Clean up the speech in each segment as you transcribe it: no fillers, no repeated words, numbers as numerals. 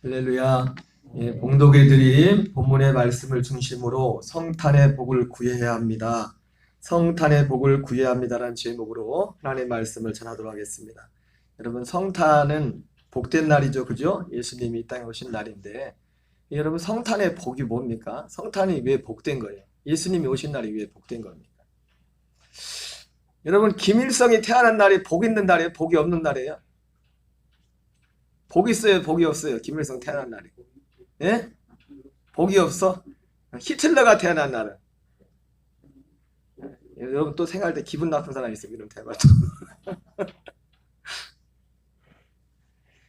할렐루야. 예, 봉독의 드림 본문의 말씀을 중심으로 성탄의 복을 구해야 합니다. 성탄의 복을 구해야 합니다라는 제목으로 하나님의 말씀을 전하도록 하겠습니다. 여러분, 성탄은 복된 날이죠. 그죠? 예수님이 이 땅에 오신 날인데, 여러분, 성탄의 복이 뭡니까? 성탄이 왜 복된 거예요? 예수님이 오신 날이 왜 복된 겁니까? 여러분, 김일성이 태어난 날이 복 있는 날이에요? 복이 없는 날이에요? 복이 있어요? 복이 없어요? 김일성 태어난 날이. 예? 복이 없어? 히틀러가 태어난 날은. 여러분 또 생각할 때 기분 나쁜 사람 있어요. 이름 대봐도.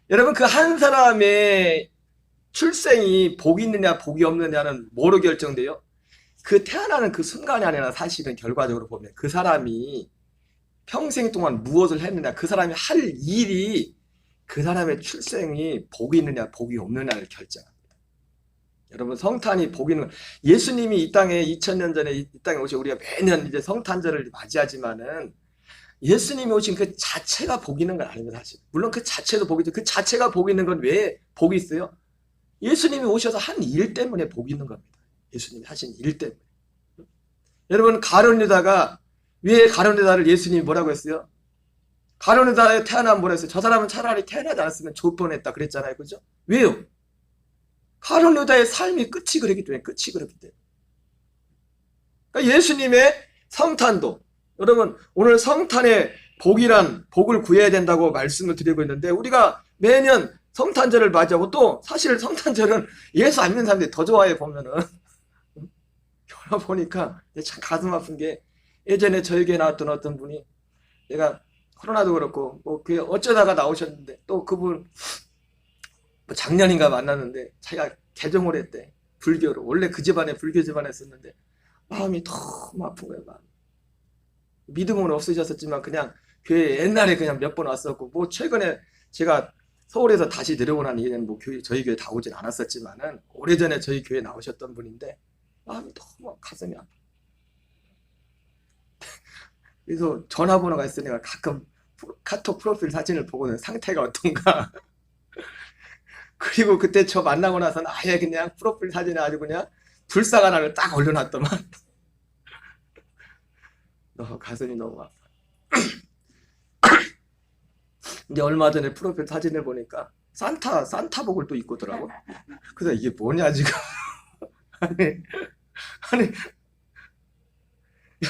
여러분 그 한 사람의 출생이 복이 있느냐 복이 없느냐는 뭐로 결정돼요? 그 태어나는 그 순간이 아니라 사실은 결과적으로 보면 그 사람이 평생 동안 무엇을 했느냐, 그 사람이 할 일이 그 사람의 출생이 복이 있느냐 복이 없느냐를 결정합니다. 여러분 성탄이 복이 있는, 예수님이 이 땅에 2000년 전에 이 땅에 오셔 우리가 매년 이제 성탄절을 맞이하지만은 예수님이 오신 그 자체가 복이 있는 건 아닙니다. 사실 물론 그 자체도 복이죠. 그 자체가 복이 있는 건 왜 복이 있어요? 예수님이 오셔서 한 일 때문에 복이 있는 겁니다. 예수님이 하신 일 때문에. 여러분 가룟 유다가 왜 가룟 유다를 예수님이 뭐라고 했어요? 가룟 유다에 태어나면 뭐라 했어요? 저 사람은 차라리 태어나지 않았으면 좋을 뻔했다 그랬잖아요. 그죠? 왜요? 가룟 유다의 삶이 끝이 그렇기 때문에, 끝이 그렇기 때문에. 그러니까 예수님의 성탄도, 여러분 오늘 성탄의 복이란 복을 구해야 된다고 말씀을 드리고 있는데, 우리가 매년 성탄절을 맞이하고, 또 사실 성탄절은 예수 안 믿는 사람들이 더 좋아해. 보면은 보니까 참 가슴 아픈 게, 예전에 저희 교회 나왔던 어떤 분이, 내가 코로나도 그렇고 뭐 교회 어쩌다가 나오셨는데, 또 그분 뭐 작년인가 만났는데 자기가 개종을 했대. 불교로. 원래 그 집안에 불교 집안에 있었는데 마음이 너무 아픈 거예요. 마음. 믿음은 없으셨었지만 그냥 교회 옛날에 그냥 몇 번 왔었고, 뭐 최근에 제가 서울에서 다시 내려오는 이후에는 뭐 저희 교회 다 오진 않았었지만은 오래전에 저희 교회 나오셨던 분인데 마음이 너무 가슴이 아파. 그래서 전화번호가 있으니까 가끔 카톡 프로필 사진을 보고는 상태가 어떤가. 그리고 그때 저 만나고 나서는 아예 그냥 프로필 사진에 아주 그냥 불상 하나를 딱 올려놨더만. 가슴이 너무 아파. 이제 얼마 전에 프로필 사진을 보니까 산타복을 또 입고 더라고. 그래서 이게 뭐냐 지금. 아니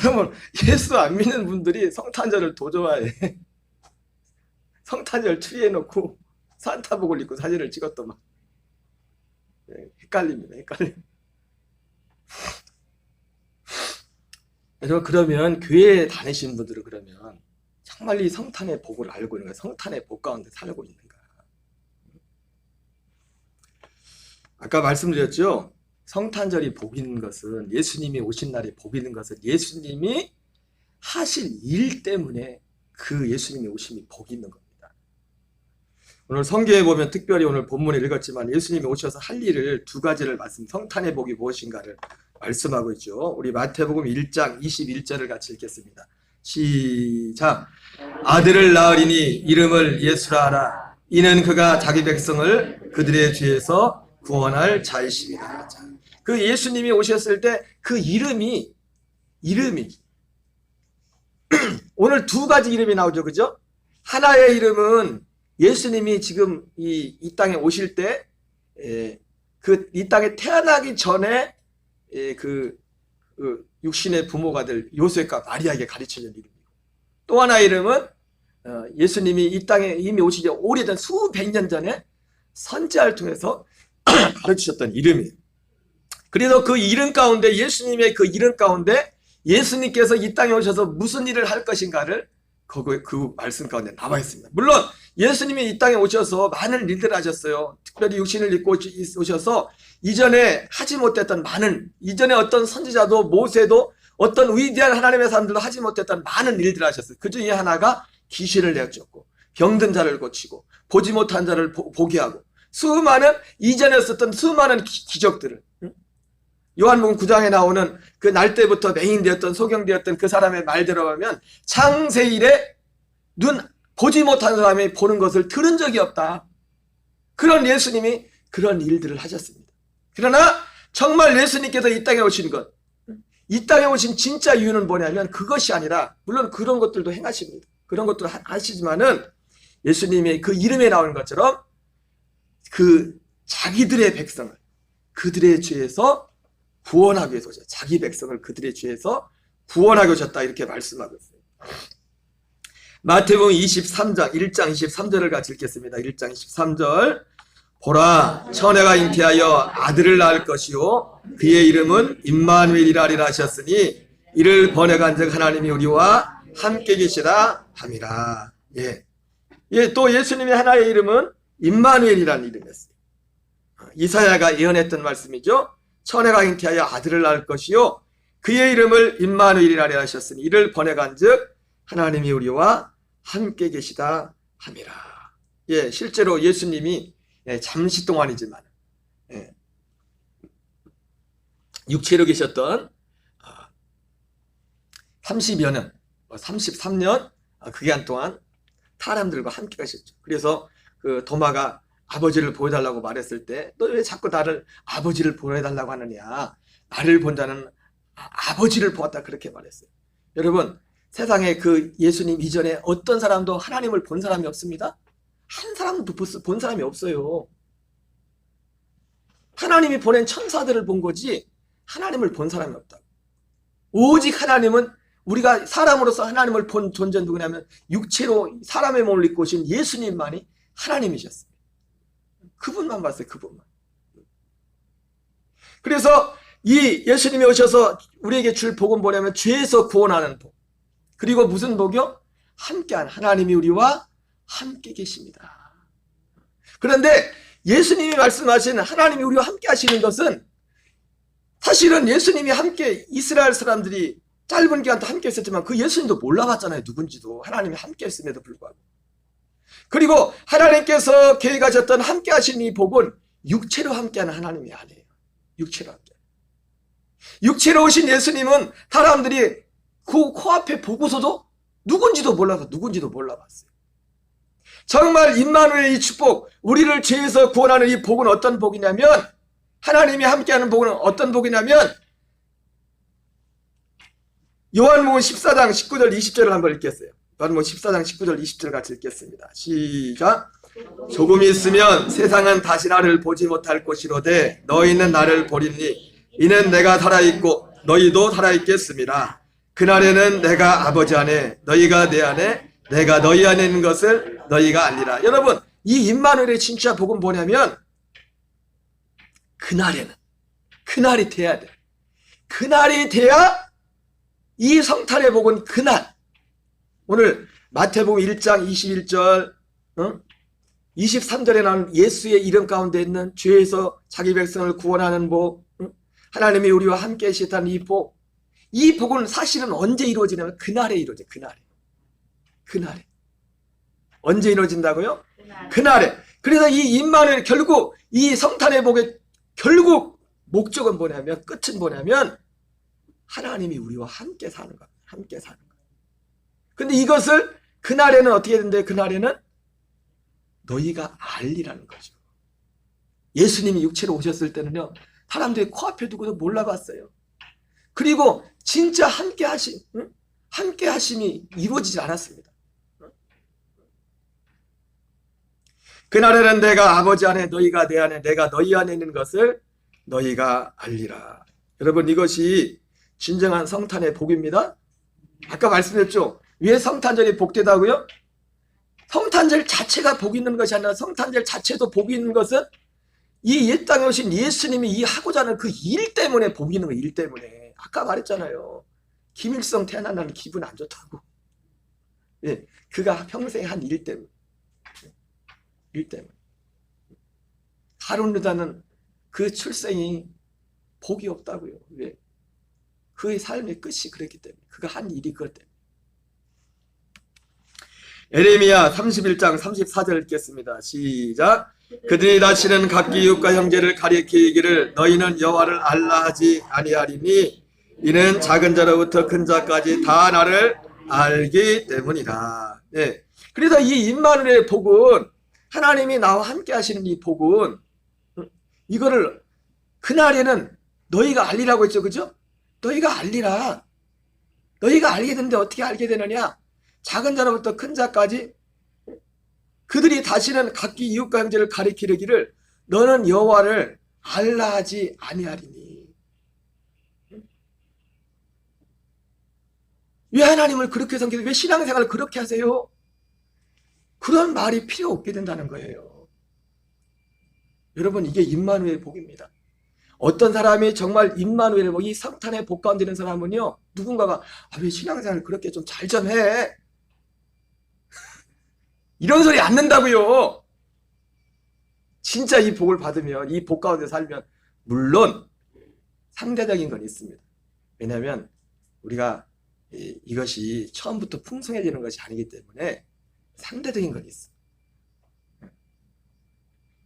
여러분, 예수 안 믿는 분들이 성탄절을 더 좋아해. 성탄절 트리에 놓고 산타복을 입고 사진을 찍었더만. 헷갈립니다. 헷갈립니다. 여러분, 그러면 교회에 다니시는 분들은 그러면 정말 이 성탄의 복을 알고 있는 거야? 성탄의 복 가운데 살고 있는가? 아까 말씀드렸죠? 성탄절이 복 있는 것은, 예수님이 오신 날이 복 있는 것은 예수님이 하신 일 때문에 그 예수님이 오심이 복 있는 겁니다. 오늘 성경에 보면 특별히 오늘 본문을 읽었지만 예수님이 오셔서 할 일을 두 가지를 성탄의 복이 무엇인가를 말씀하고 있죠. 우리 마태복음 1장 21절을 같이 읽겠습니다. 시작. 아들을 낳으리니 이름을 예수라 하라. 이는 그가 자기 백성을 그들의 죄에서 구원할 자이심이다. 그 예수님이 오셨을 때 그 이름이 오늘 두 가지 이름이 나오죠. 그죠? 하나의 이름은 예수님이 지금 이 땅에 오실 때, 이 땅에 태어나기 전에 그 육신의 부모가 될 요셉과 마리아에게 가르쳐준 이름이고, 또 하나의 이름은 예수님이 이 땅에 이미 오시기 오래전 수백 년 전에 선지자를 통해서 가르치셨던 이름이에요. 그래서 그 이름 가운데, 예수님의 그 이름 가운데 예수님께서 이 땅에 오셔서 무슨 일을 할 것인가를 그 말씀 가운데 나와 있습니다. 물론 예수님이 이 땅에 오셔서 많은 일들을 하셨어요. 특별히 육신을 입고 오셔서 이전에 하지 못했던 많은, 이전에 어떤 선지자도 모세도 어떤 위대한 하나님의 사람들도 하지 못했던 많은 일들을 하셨어요. 그 중에 하나가 귀신을 내쫓고 병든 자를 고치고 보지 못한 자를 보게 하고, 수많은 이전에 썼던 수많은 기적들을, 요한복음 9장에 나오는 그 날 때부터 맹인되었던, 소경되었던 그 사람의 말대로 하면 창세일에 눈 보지 못한 사람이 보는 것을 들은 적이 없다. 그런 예수님이 그런 일들을 하셨습니다. 그러나 정말 예수님께서 이 땅에 오신 것, 이 땅에 오신 진짜 이유는 뭐냐면 그것이 아니라, 물론 그런 것들도 행하십니다. 그런 것도 하시지만은 예수님의 그 이름에 나오는 것처럼 그 자기들의 백성을 그들의 죄에서 구원하기 위해서 오셨다. 자기 백성을 그들의 죄에서 구원하기 오셨다. 이렇게 말씀하고 있어요. 마태복음 23장 1장 23절을 같이 읽겠습니다. 1장 23절. 보라, 처녀가 잉태하여 아들을 낳을 것이요 그의 이름은 임마누엘이라 하셨으니 이를 번역한즉 하나님이 우리와 함께 계시다 함이라. 또 예수님의 하나의 이름은 임마누엘이라는 이름이었어요. 이사야가 예언했던 말씀이죠. 처녀가 잉태하여 아들을 낳을 것이요 그의 이름을 임마누엘이라 하셨으니 이를 번역한즉 하나님이 우리와 함께 계시다 함이라. 실제로 예수님이 잠시 동안이지만 육체로 계셨던 30여 년, 33년 그 기간 동안 사람들과 함께 가셨죠. 그래서 그 도마가 아버지를 보여달라고 말했을 때 너 왜 자꾸 나를 아버지를 보여달라고 하느냐, 나를 본 자는 아버지를 보았다 그렇게 말했어요. 여러분, 세상에 그 예수님 이전에 어떤 사람도 하나님을 본 사람이 없습니다. 한 사람도 본 사람이 없어요. 하나님이 보낸 천사들을 본 거지 하나님을 본 사람이 없다. 오직 하나님은, 우리가 사람으로서 하나님을 본 존재는 누구냐면 육체로 사람의 몸을 입고 오신 예수님만이 하나님이셨어요. 그분만 봤어요. 그분만. 그래서 이 예수님이 오셔서 우리에게 줄 복은 뭐냐면 죄에서 구원하는 복. 그리고 무슨 복이요? 함께한, 하나님이 우리와 함께 계십니다. 그런데 예수님이 말씀하신 하나님이 우리와 함께 하시는 것은, 사실은 예수님이 함께, 이스라엘 사람들이 짧은 기간 동안 함께 있었지만 그 예수님도 몰라봤잖아요. 누군지도. 하나님이 함께 했음에도 불구하고. 그리고 하나님께서 계획하셨던 함께 하신 이 복은 육체로 함께하는 하나님이 아니에요. 육체로 함께. 육체로 오신 예수님은 사람들이 그 코앞에 보고서도 누군지도 몰라봤어요. 정말 임마누엘의 이 축복, 우리를 죄에서 구원하는 이 복은 어떤 복이냐면, 하나님이 함께하는 복은 어떤 복이냐면, 요한복음 14장 19절 20절을 한번 읽겠어요. 요한복음 14장 19절 20절 같이 읽겠습니다. 시작. 조금 있으면 세상은 다시 나를 보지 못할 것이로되 너희는 나를 보리니 이는 내가 살아있고 너희도 살아있겠습니다. 그날에는 내가 아버지 안에, 너희가 내 안에, 내가 너희 안에 있는 것을 너희가 알리라. 여러분, 이 임마누엘의 진짜 복은 뭐냐면, 그날이 돼야 돼. 그날이 돼야 이 성탄의 복은 그날. 오늘 마태복음 1장 21절 23절에 나온 예수의 이름 가운데 있는 죄에서 자기 백성을 구원하는 복, 하나님이 우리와 함께 하시다는 이 복, 이 복은 사실은 언제 이루어지냐면 그날에 이루어져요. 그날에. 언제 이루어진다고요? 그날에. 그래서 이 임마누엘, 결국 이 성탄의 복의 결국 목적은 뭐냐면, 끝은 뭐냐면 하나님이 우리와 함께 사는 거예요. 함께 사는 거예요. 근데 이것을 그날에는 어떻게 된대요? 그날에는 너희가 알리라는 거죠. 예수님이 육체로 오셨을 때는요, 사람들이 코앞에 두고도 몰라봤어요. 그리고 진짜 함께 하심이 이루어지지 않았습니다. 그날에는 내가 아버지 안에, 너희가 내 안에, 내가 너희 안에 있는 것을 너희가 알리라. 여러분, 이것이 진정한 성탄의 복입니다. 아까 말씀드렸죠? 왜 성탄절이 복되다고요? 성탄절 자체가 복이 있는 것이 아니라 성탄절 자체도 복이 있는 것은 이 옛 땅에 오신 예수님이 이 하고자 하는 그 일 때문에 복이 있는 거예요. 일 때문에. 아까 말했잖아요. 김일성 태어난다는 기분 안 좋다고. 그가 평생 한 일 때문에. 일 때문에. 가룟유다는 그 출생이 복이 없다고요. 왜? 그의 삶의 끝이 그랬기 때문에. 그가 한 일이 그것 때문에. 에레미야 31장 34절 읽겠습니다. 시작. 그들이 다시는 각기 이웃과 형제를 가리키기를 너희는 여호와를 알라 하지 아니하리니 이는 작은 자로부터 큰 자까지 다 나를 알기 때문이다. 그래서 이 임마누엘의 복은, 하나님이 나와 함께 하시는 이 복은 이거를 그날에는 너희가 알리라고 했죠. 그죠? 너희가 알리라. 너희가 알게 되는데 어떻게 알게 되느냐? 작은 자로부터 큰 자까지 그들이 다시는 각기 이웃과 형제를 가리키르기를 너는 여호와를 알라 하지 아니하리니. 왜 하나님을 그렇게 섬기세요? 왜 신앙생활을 그렇게 하세요? 그런 말이 필요 없게 된다는 거예요. 여러분, 이게 임마누엘 복입니다. 어떤 사람이 정말 임마누엘 복, 이 성탄의 복 가운데 있는 사람은요, 누군가가 왜 신앙생활을 그렇게 좀 잘 좀 해? 이런 소리 안 낸다고요. 진짜 이 복을 받으면, 이 복 가운데 살면 물론 상대적인 건 있습니다. 왜냐하면 우리가 이것이 처음부터 풍성해지는 것이 아니기 때문에 상대적인 건 있어.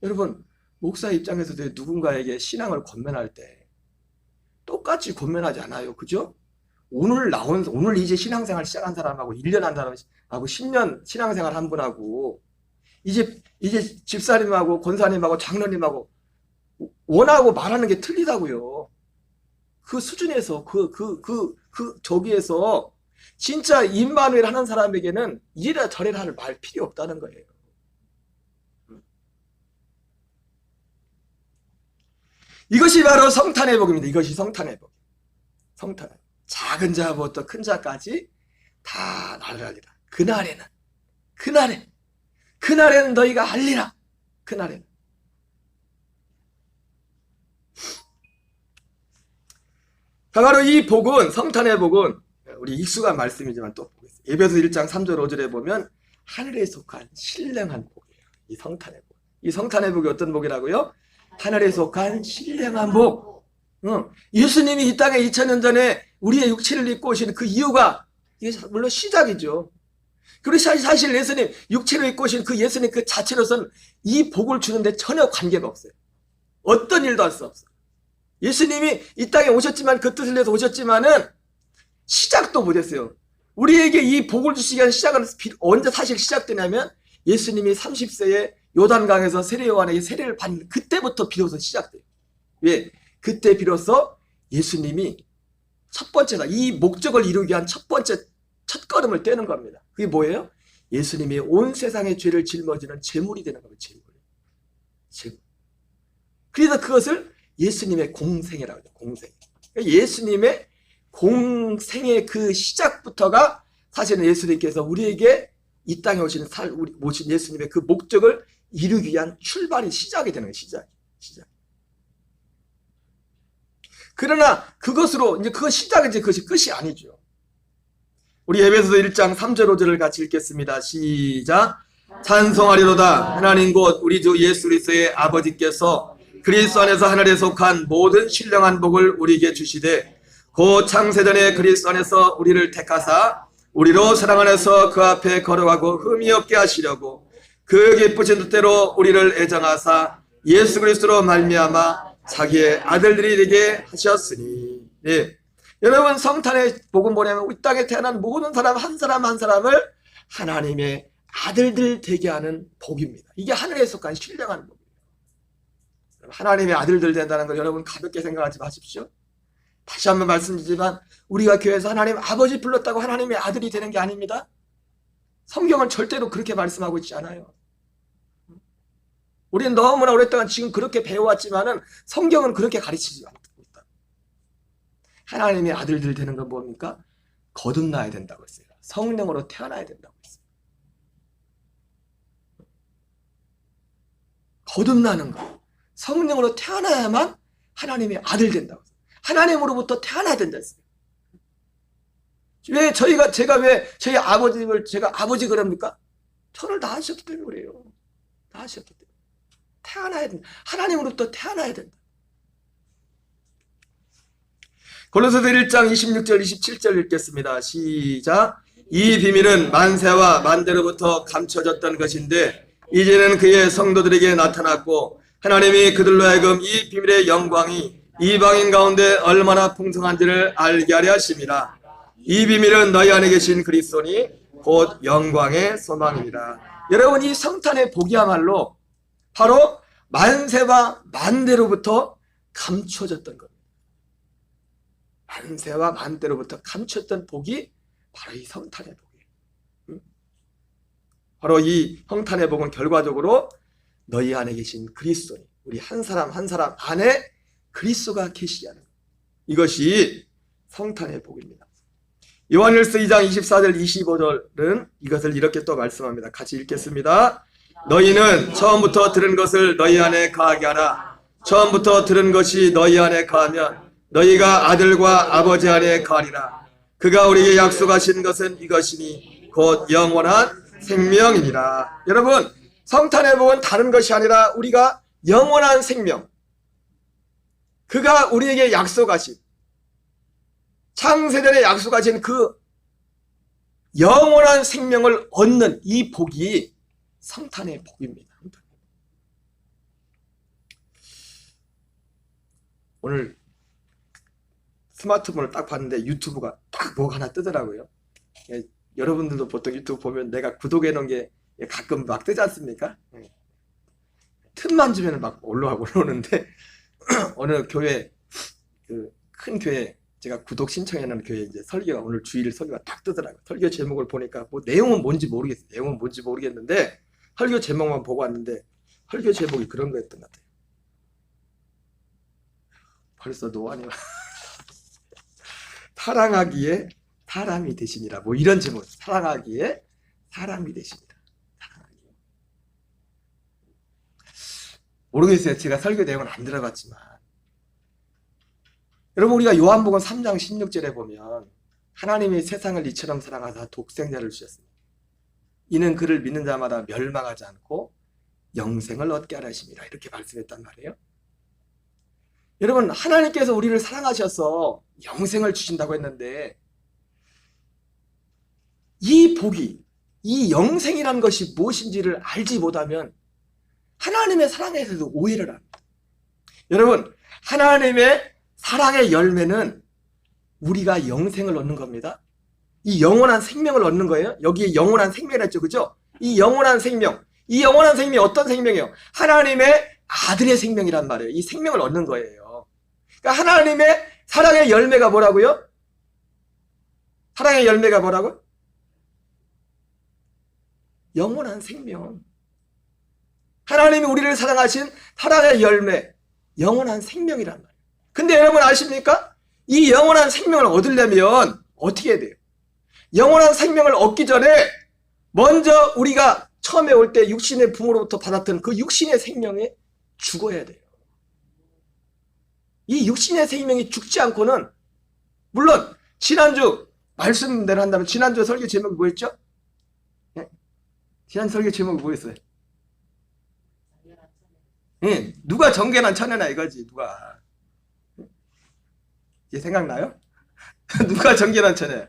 여러분, 목사 입장에서도 누군가에게 신앙을 권면할 때 똑같이 권면하지 않아요. 그죠? 오늘 이제 신앙생활 시작한 사람하고 1년 한 사람하고 10년 신앙생활 한 분하고 이제 집사님하고 권사님하고 장로님하고 원하고 말하는 게 틀리다고요. 그 수준에서 저기에서 진짜 임마누엘 하는 사람에게는 이래라 저래라 할 말 필요 없다는 거예요. 이것이 바로 성탄의 복입니다. 이것이 성탄의 복. 성탄. 작은 자부터 큰 자까지 다 나를 알리라. 그날에는 너희가 알리라. 그날에는. 바로 이 복은, 성탄의 복은 우리 익숙한 말씀이지만 또 보겠습니다. 에베소 1장 3절 5절에 보면 하늘에 속한 신령한 복이에요. 이 성탄의 복. 이 성탄의 복이 어떤 복이라고요? 하늘에 속한 신령한 복. 예수님이 이 땅에 2000년 전에 우리의 육체를 입고 오신 그 이유가 이게 물론 시작이죠. 그리고 사실 예수님 육체를 입고 오신 그 예수님 그 자체로서는 이 복을 주는데 전혀 관계가 없어요. 어떤 일도 할 수 없어요. 예수님이 이 땅에 오셨지만 그 뜻을 내서 오셨지만은 시작도 못했어요. 우리에게 이 복을 주시기 위한 시작은 언제 사실 시작되냐면 예수님이 30세에 요단강에서 세례 요한에게 세례를 받는 그때부터 비로소 시작돼요. 왜? 그때 비로소 예수님이 첫 번째다. 이 목적을 이루기 위한 첫 걸음을 떼는 겁니다. 그게 뭐예요? 예수님이 온 세상의 죄를 짊어지는 제물이 되는 겁니다. 제물. 그래서 그것을 예수님의 공생이라고 해요. 공생. 그러니까 예수님의 공생의 그 시작부터가 사실은 예수님께서 우리에게 이 땅에 오신 예수님의 그 목적을 이루기 위한 출발이 시작이 되는 거예요. 시작. 그러나 그것으로 이제 그건 시작이지 그것이 끝이 아니죠. 우리 에베소서 1장 3절 5절을 같이 읽겠습니다. 시작. 찬송하리로다. 하나님 곧 우리 주 예수 그리스도의 아버지께서 그리스도 안에서 하늘에 속한 모든 신령한 복을 우리에게 주시되 곧 창세전에 그리스도 안에서 우리를 택하사 우리로 사랑 안에서 그 앞에 걸어가고 흠이 없게 하시려고 그 기쁘신 뜻대로 우리를 애정하사 예수 그리스도로 말미암아 자기의 아들들이 되게 하셨으니. 네. 여러분, 성탄의 복은 뭐냐면 이 땅에 태어난 모든 사람 한 사람을 하나님의 아들들 되게 하는 복입니다. 이게 하늘에 속한 신령한 복이에요. 하나님의 아들들 된다는 걸 여러분 가볍게 생각하지 마십시오. 다시 한번 말씀드리지만 우리가 교회에서 하나님 아버지 불렀다고 하나님의 아들이 되는 게 아닙니다. 성경은 절대로 그렇게 말씀하고 있지 않아요. 우리는 너무나 오랫동안 지금 그렇게 배워왔지만은 성경은 그렇게 가르치지 않고 있다. 하나님의 아들들 되는 건 뭡니까? 거듭나야 된다고 했어요. 성령으로 태어나야 된다고 했어요. 거듭나는 거. 성령으로 태어나야만 하나님의 아들 된다고 했어요. 하나님으로부터 태어나야 된다 했어요. 왜 제가 왜 저희 아버지를 제가 아버지 그럽니까? 저를 낳으셨기 때문에 그래요. 낳으셨기 때문에. 태어나야 된다. 하나님으로부터 태어나야 된다. 골로새서 1장 26절 27절 읽겠습니다. 시작. 이 비밀은 만세와 만대로부터 감춰졌던 것인데 이제는 그의 성도들에게 나타났고 하나님이 그들로 하여금 이 비밀의 영광이 이방인 가운데 얼마나 풍성한지를 알게 하려 하심이라. 이 비밀은 너희 안에 계신 그리스도니 곧 영광의 소망입니다. 여러분, 이 성탄의 복이야말로 바로 만세와 만대로부터 감춰졌던 겁니다. 만세와 만대로부터 감췄던 복이 바로 이 성탄의 복이에요. 바로 이 성탄의 복은 결과적으로 너희 안에 계신 그리스도니, 우리 한 사람 한 사람 안에 그리스도가 계시냐는 이것이 성탄의 복입니다. 요한일서 2장 24절 25절은 이것을 이렇게 또 말씀합니다. 같이 읽겠습니다. 너희는 처음부터 들은 것을 너희 안에 거하게 하라. 처음부터 들은 것이 너희 안에 거하면 너희가 아들과 아버지 안에 거하리라. 그가 우리에게 약속하신 것은 이것이니 곧 영원한 생명이니라. 여러분, 성탄의 복은 다른 것이 아니라 우리가 영원한 생명, 그가 우리에게 약속하신, 창세전에 약속하신 그 영원한 생명을 얻는 이 복이 성탄의 복입니다. 오늘 스마트폰을 딱 봤는데 유튜브가 딱 뭐가 하나 뜨더라고요. 여러분들도 보통 유튜브 보면 내가 구독해 놓은 게 가끔 막 뜨지 않습니까? 틈만 주면 막 올라오는데 어느 교회, 그 큰 교회, 제가 구독 신청해 놓은 교회 이제 설교가 오늘 주일 설교가 딱 뜨더라고요. 설교 제목을 보니까 뭐 내용은 뭔지 모르겠어요. 내용은 뭔지 모르겠는데 설교 제목만 보고 왔는데 설교 제목이 그런 거였던 것 같아요. 벌써 노안이 사랑하기에 사람이 되시니라, 뭐 이런 제목. 사랑하기에 사람이 되시니라. 사랑하기에. 모르겠어요. 제가 설교 내용은 안 들어봤지만 여러분, 우리가 요한복음 3장 16절에 보면 하나님이 세상을 이처럼 사랑하사 독생자를 주셨습니다. 이는 그를 믿는 자마다 멸망하지 않고 영생을 얻게 하라 하심이라, 이렇게 말씀했단 말이에요. 여러분, 하나님께서 우리를 사랑하셔서 영생을 주신다고 했는데 이 복이, 이 영생이라는 것이 무엇인지를 알지 못하면 하나님의 사랑에 대해서도 오해를 합니다. 여러분, 하나님의 사랑의 열매는 우리가 영생을 얻는 겁니다. 이 영원한 생명을 얻는 거예요. 여기에 영원한 생명이라 했죠, 그죠? 이 영원한 생명, 이 영원한 생명이 어떤 생명이에요? 하나님의 아들의 생명이란 말이에요. 이 생명을 얻는 거예요. 그러니까 하나님의 사랑의 열매가 뭐라고요? 사랑의 열매가 뭐라고? 영원한 생명. 하나님이 우리를 사랑하신 사랑의 열매, 영원한 생명이란 말이에요. 근데 여러분 아십니까? 이 영원한 생명을 얻으려면 어떻게 해야 돼요? 영원한 생명을 얻기 전에 먼저 우리가 처음에 올 때 육신의 부모로부터 받았던 그 육신의 생명에 죽어야 돼요. 이 육신의 생명이 죽지 않고는, 물론 지난주 말씀대로 한다면 지난주 설교 제목이 뭐였죠? 지난주 설교 제목이 뭐였어요? 누가 정결한 처녀나 이거지. 누가 이제 생각나요? 누가 정결한 처녀?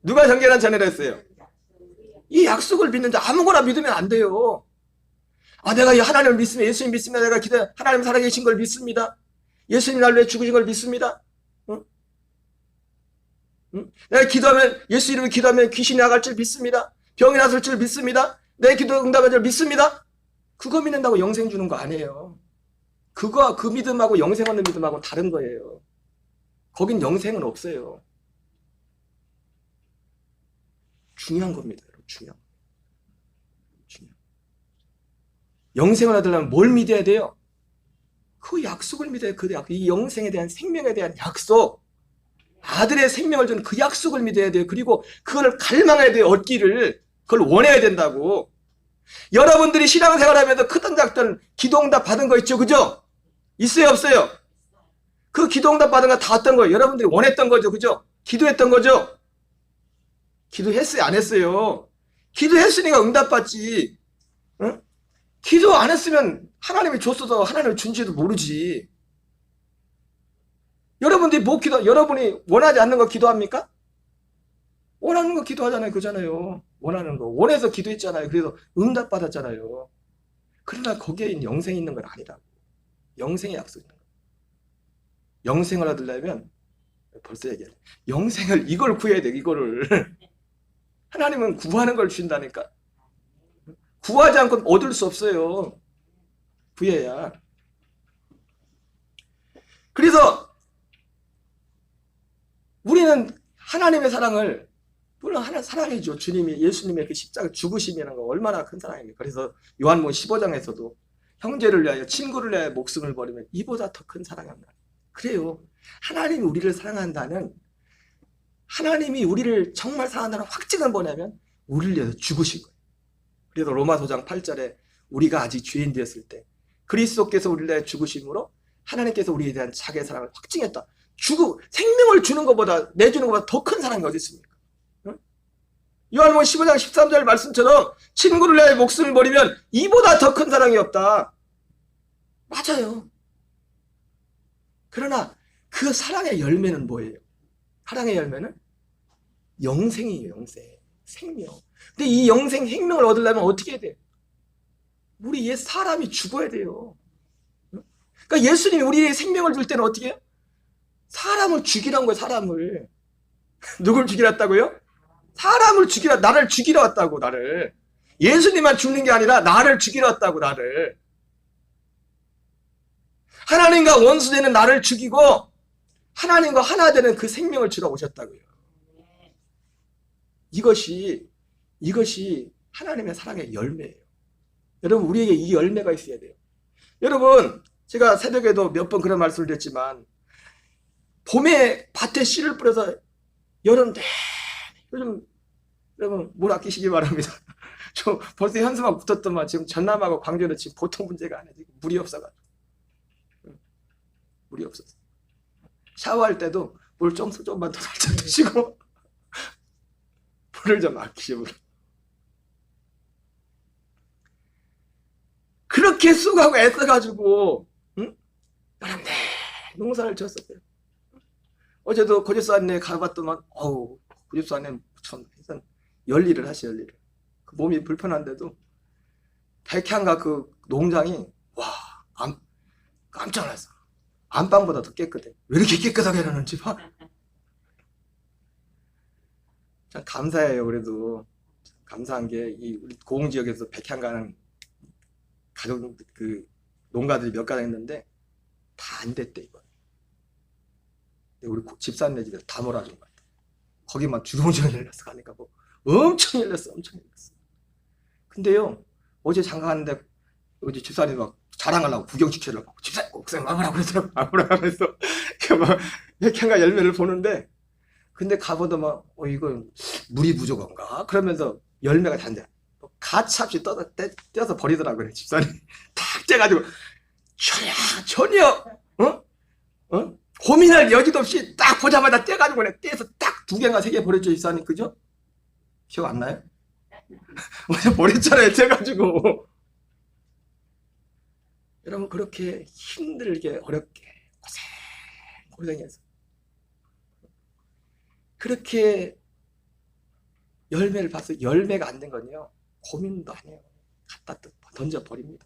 누가 정결한 처녀라 했어요? 이 약속을 믿는 자. 아무거나 믿으면 안 돼요. 아, 내가 하나님을 믿습니다. 예수님 믿습니다. 내가 하나님 살아계신 걸 믿습니다. 예수님 날 위해 죽으신 걸 믿습니다. 응? 응? 내가 기도하면, 예수 이름으로 기도하면 귀신이 나갈 줄 믿습니다. 병이 나설 줄 믿습니다. 내 기도 응답할 줄 믿습니다. 그거 믿는다고 영생 주는 거 아니에요. 그 믿음하고 영생 얻는 믿음하고 다른 거예요. 거긴 영생은 없어요. 중요한 겁니다. 중요한. 영생을 얻으려면 뭘 믿어야 돼요? 그 약속을 믿어야 돼요. 이 영생에 대한, 생명에 대한 약속, 아들의 생명을 주는 그 약속을 믿어야 돼요. 그리고 그걸 갈망해야 돼요. 얻기를. 그걸 원해야 된다고. 여러분들이 신앙생활하면서 크든 작든 기도응답 받은 거 있죠, 그죠? 있어요, 없어요? 그 기도응답 받은 거 다 어떤 거예요? 여러분들이 원했던 거죠, 그죠? 기도했던 거죠? 기도했어요, 안 했어요? 기도했으니까 응답받지. 응? 기도 안 했으면 하나님이 줬어도 하나님이 준지도 모르지. 여러분들이 여러분이 원하지 않는 거 기도합니까? 원하는 거 기도하잖아요, 그잖아요. 원하는 거. 원해서 기도했잖아요. 그래서 응답받았잖아요. 그러나 거기에 있는 영생이 있는 건 아니라고. 영생의 약속이 있는 거예요. 영생을 얻으려면, 벌써 얘기해. 영생을, 이걸 구해야 돼, 이거를. 하나님은 구하는 걸 주신다니까. 구하지 않고 얻을 수 없어요. 부여야. 그래서 우리는 하나님의 사랑을, 물론 하나님 사랑이죠. 주님이, 예수님의 그 십자가 죽으심이라는 거 얼마나 큰 사랑입니까? 그래서 요한복음 15장에서도 형제를 위하여, 친구를 위하여 목숨을 버리면 이보다 더 큰 사랑이 없나. 그래요. 하나님이 우리를 사랑한다는, 하나님이 우리를 정말 사랑한다는 확증은 뭐냐면 우리를 위해서 죽으신 거예요. 그래서 로마서장 8절에 우리가 아직 죄인 되었을 때 그리스도께서 우리를 위하여 죽으심으로 하나님께서 우리에 대한 자기의 사랑을 확증했다. 생명을 주는 것보다, 내주는 것보다 더 큰 사랑이 어디 있습니까? 응? 요한복음 15장 13절 말씀처럼 친구를 위하여 목숨을 버리면 이보다 더 큰 사랑이 없다. 맞아요. 그러나 그 사랑의 열매는 뭐예요? 사랑의 열매는 영생이에요. 영생. 생명. 근데 이 영생, 생명을 얻으려면 어떻게 해야 돼요? 우리 옛 사람이 죽어야 돼요. 그러니까 예수님이 우리의 생명을 줄 때는 어떻게 해요? 사람을 죽이라는 거예요. 사람을. 누굴 죽이러 왔다고요? 사람을 죽이러, 나를 죽이러 왔다고. 나를. 예수님만 죽는 게 아니라 나를 죽이러 왔다고. 나를. 하나님과 원수되는 나를 죽이고 하나님과 하나 되는 그 생명을 주러 오셨다고요. 이것이 하나님의 사랑의 열매예요. 여러분, 우리에게 이 열매가 있어야 돼요. 여러분, 제가 새벽에도 몇 번 그런 말씀을 드렸지만, 봄에 밭에 씨를 뿌려서 여름 내내, 요즘 여러분 물 아끼시기 바랍니다. 저 벌써 현수막 붙었더만 지금 전남하고 광주는 지금 보통 문제가 아니에요. 지금 물이 없어가지고. 물이 없었어. 샤워할 때도 물 좀만 더 살짝 드시고 물을 좀 아끼시고. 그렇게 수고하고 애써가지고, 응? 여름 내 농사를 지었었어요. 어제도 고집사 안에 가봤더만, 고집사 안에 참 열일을 하시, 열일을. 그 몸이 불편한데도 백향가 그 농장이, 깜짝 놀랐어. 안방보다 더 깨끗해. 왜 이렇게 깨끗하게 해놨는지 봐. 참 감사해요. 그래도 감사한 게, 이 우리 고흥 지역에서 백향가는 가족, 그 농가들이 몇 가닥 있는데 다 안 됐대, 이거. 우리 집사님 집에서 다 몰아준 것 같아. 거기만 주렁주렁 열렸어. 가니까 뭐 엄청 열렸어. 엄청 열렸어. 근데요, 어제 장가 갔는데 어제 집사님 막 자랑하려고 구경시켜려고, 집사님 옥상 와보라고 그러더라고. 와보라고 그래서 막 백향가 열매를 보는데, 근데 가보다 막 이거 물이 부족한가? 그러면서 열매가 단데 가차없이 떼서 버리더라고요. 집사님 탁 째가지고 전혀 고민할 여지도 없이 딱 보자마자 떼가지고 그냥 떼서 딱 2개인가 3개 버렸죠. 집사님, 그죠? 기억 안 나요? 어제 버렸잖아요. 떼가지고. 여러분, 그렇게 힘들게 어렵게 고생해서 그렇게 열매를 봐서 열매가 안 된 건요, 고민도 아니에요. 갖다 던져버립니다.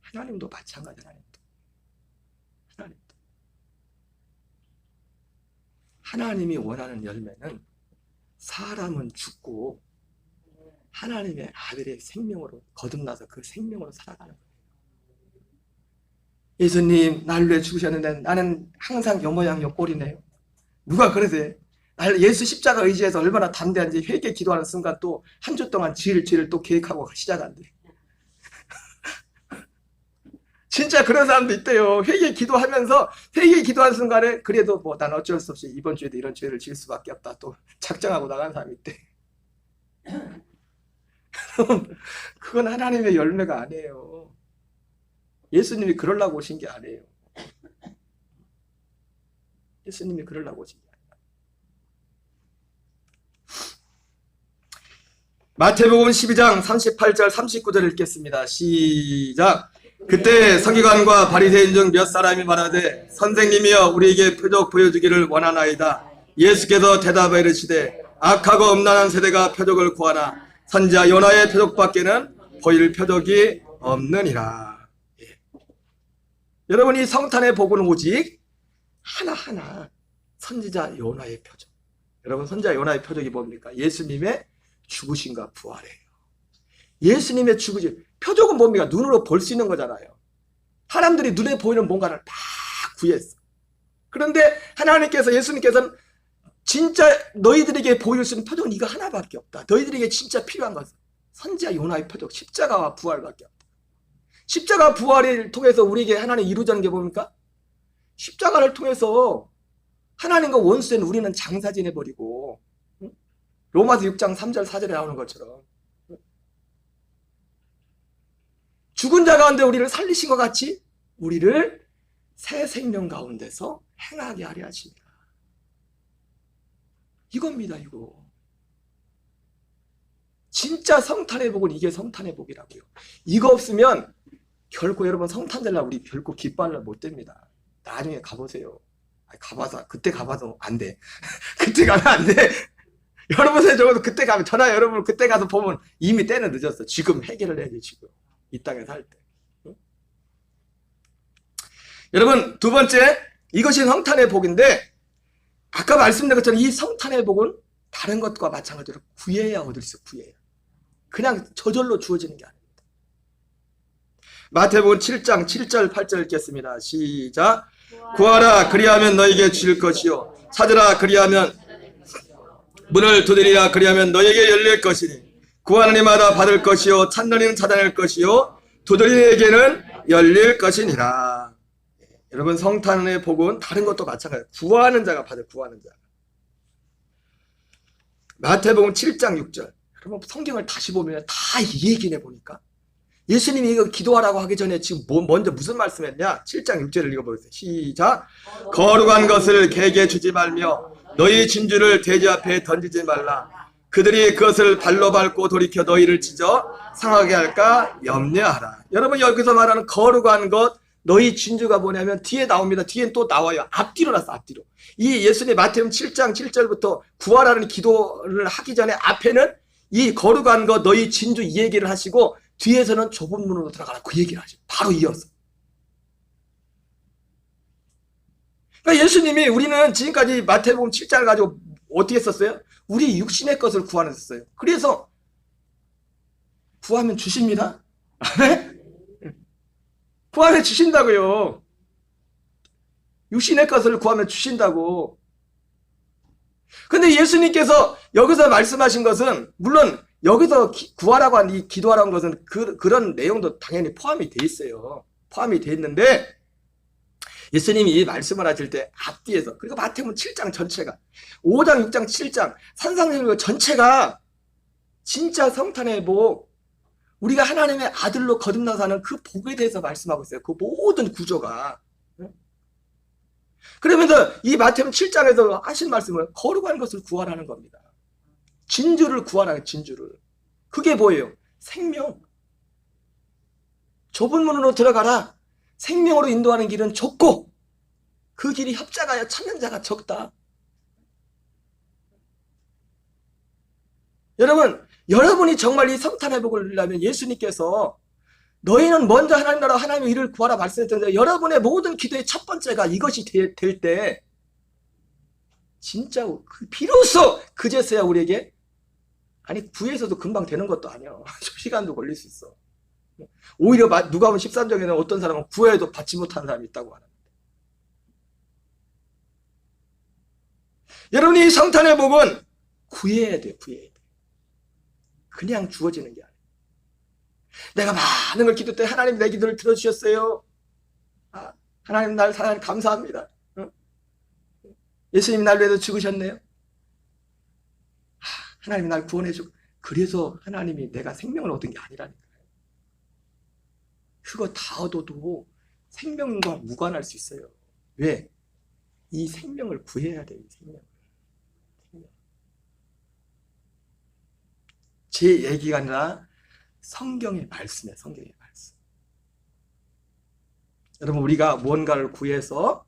하나님도 마찬가지. 하나님도. 하나님이 원하는 열매는 사람은 죽고 하나님의 아들의 생명으로 거듭나서 그 생명으로 살아가는 거예요. 예수님 나를 위해 죽으셨는데 나는 항상 여모양요 꼴이네요. 누가 그러세요? 예수 십자가 의지해서 얼마나 담대한지 회개 기도하는 순간 또 한 주 동안 죄를 또 계획하고 시작한대. 진짜 그런 사람도 있대요. 회개 기도하면서 회개 기도하는 순간에 그래도 뭐 난 어쩔 수 없이 이번 주에도 이런 죄를 지을 수밖에 없다 또 작정하고 나간 사람이 있대. 그건 하나님의 열매가 아니에요. 예수님이 그러려고 오신 게 아니에요. 예수님이 그러려고 오신 게 아니에요. 마태복음 12장 38절 39절 읽겠습니다. 시작. 그때 서기관과 바리새인 중 몇 사람이 말하되 선생님이여 우리에게 표적 보여주기를 원하나이다. 예수께서 대답하여 이르시되 악하고 음란한 세대가 표적을 구하나 선지자 요나의 표적밖에는 보일 표적이 없느니라. 예. 여러분, 이 성탄의 복은 오직 하나하나 선지자 요나의 표적. 여러분, 선지자 요나의 표적이 뭡니까? 예수님의 죽으심과 부활이에요. 예수님의 죽으심, 표적은 뭡니까? 눈으로 볼 수 있는 거잖아요. 사람들이 눈에 보이는 뭔가를 다 구했어. 그런데 하나님께서, 예수님께서는 진짜 너희들에게 보일 수 있는 표적은 이거 하나밖에 없다. 너희들에게 진짜 필요한 것은 선지자 요나의 표적, 십자가와 부활밖에 없다. 십자가 부활을 통해서 우리에게 하나님 이루자는 게 뭡니까? 십자가를 통해서 하나님과 원수된 우리는 장사 지내버리고, 로마서 6장 3절 4절에 나오는 것처럼 죽은 자 가운데 우리를 살리신 것 같이 우리를 새 생명 가운데서 행하게 하려 하십니다. 이겁니다. 이거 진짜 성탄의 복은 이게 성탄의 복이라고요. 이거 없으면 결코 여러분 성탄 될날 우리 결코 기뻐할 날 못 됩니다. 나중에 가보세요. 가봐서 그때 가봐도 안 돼. 그때 가면 안 돼. 여러분의 적어도 그때 가면, 저나 여러분 그때 가서 보면 이미 때는 늦었어. 지금 해결을 해야지. 지금 이 땅에 살 때. 응? 여러분, 두 번째, 이것이 성탄의 복인데, 아까 말씀드린 것처럼 이 성탄의 복은 다른 것과 마찬가지로 구해야 얻을 수 있어요. 구해야. 그냥 저절로 주어지는 게 아닙니다. 마태복음 7장 7절 8절 읽겠습니다. 시작. 구하라 그리하면 너에게 주실 것이요, 찾으라 그리하면 문을 두드리라 그리하면 너에게 열릴 것이니, 구하는 이마다 받을 것이요, 찾는 이는 찾아낼 것이요, 두드리는 이에게는 열릴 것이니라. 여러분, 성탄의 복은 다른 것도 마찬가지예요. 구하는 자가 받을, 구하는 자. 마태복음 7장 6절. 여러분, 성경을 다시 보면 다 이 얘기네. 보니까 예수님이 이거 기도하라고 하기 전에 지금 먼저 무슨 말씀했냐? 7장 6절을 읽어보세요. 시작. 거룩한 것을 개에게 주지 말며 너희 진주를 돼지 앞에 던지지 말라. 그들이 그것을 발로 밟고 돌이켜 너희를 찢어 상하게 할까 염려하라. 여러분, 여기서 말하는 거룩한 것, 너희 진주가 뭐냐면 뒤에 나옵니다. 뒤엔 또 나와요. 앞뒤로 났어. 앞뒤로. 이 예수님 마태복음 7장 7절부터 구하라는 기도를 하기 전에 앞에는 이 거룩한 것 너희 진주 이 얘기를 하시고, 뒤에서는 좁은 문으로 들어가라 그 얘기를 하죠. 바로 이어서. 그러니까 예수님이, 우리는 지금까지 마태복음 7장을 가지고 어떻게 썼어요? 우리 육신의 것을 구하는 썼어요. 그래서 구하면 주십니다. 구하면 주신다고요. 육신의 것을 구하면 주신다고. 근데 예수님께서 여기서 말씀하신 것은, 물론 여기서 구하라고 한 이 기도하라는 것은 그런 내용도 당연히 포함이 돼 있어요. 포함이 돼 있는데, 예수님이 이 말씀을 하실 때 앞뒤에서, 그리고 마태복음 7장 전체가, 5장, 6장, 7장 산상수훈 전체가 진짜 성탄의 복, 우리가 하나님의 아들로 거듭나 사는 그 복에 대해서 말씀하고 있어요. 그 모든 구조가. 그러면서 이 마태복음 7장에서 하신 말씀은 거룩한 것을 구하라는 겁니다. 진주를 구하라는, 진주를. 그게 뭐예요? 생명. 좁은 문으로 들어가라. 생명으로 인도하는 길은 좁고 그 길이 협자가야 찾는 자가 적다. 여러분이 정말 이 성탄의 복을 누리려면 예수님께서 너희는 먼저 하나님 나라 하나님의 일을 구하라 말씀했던데, 여러분의 모든 기도의 첫 번째가 이것이 될 때 진짜 비로소 그제서야 우리에게, 아니 구해서도 금방 되는 것도 아니야. 시간도 걸릴 수 있어. 오히려 누가복음 13장에는 어떤 사람은 구해도 받지 못하는 사람이 있다고 하는데, 여러분이 이 성탄의 복은 구해야 돼요. 구해야 돼. 그냥 주어지는 게 아니에요. 내가 많은 걸 기도 때 하나님 내 기도를 들어주셨어요. 하나님 날 사랑해 감사합니다. 예수님 날 위해서 죽으셨네요. 하나님이 날 구원해주고, 그래서 하나님이 내가 생명을 얻은 게 아니라니까요. 그거 다 얻어도 생명과 무관할 수 있어요. 왜? 이 생명을 구해야 돼요. 이 생명을. 제 얘기가 아니라 성경의 말씀이에요. 성경의 말씀. 여러분, 우리가 무언가를 구해서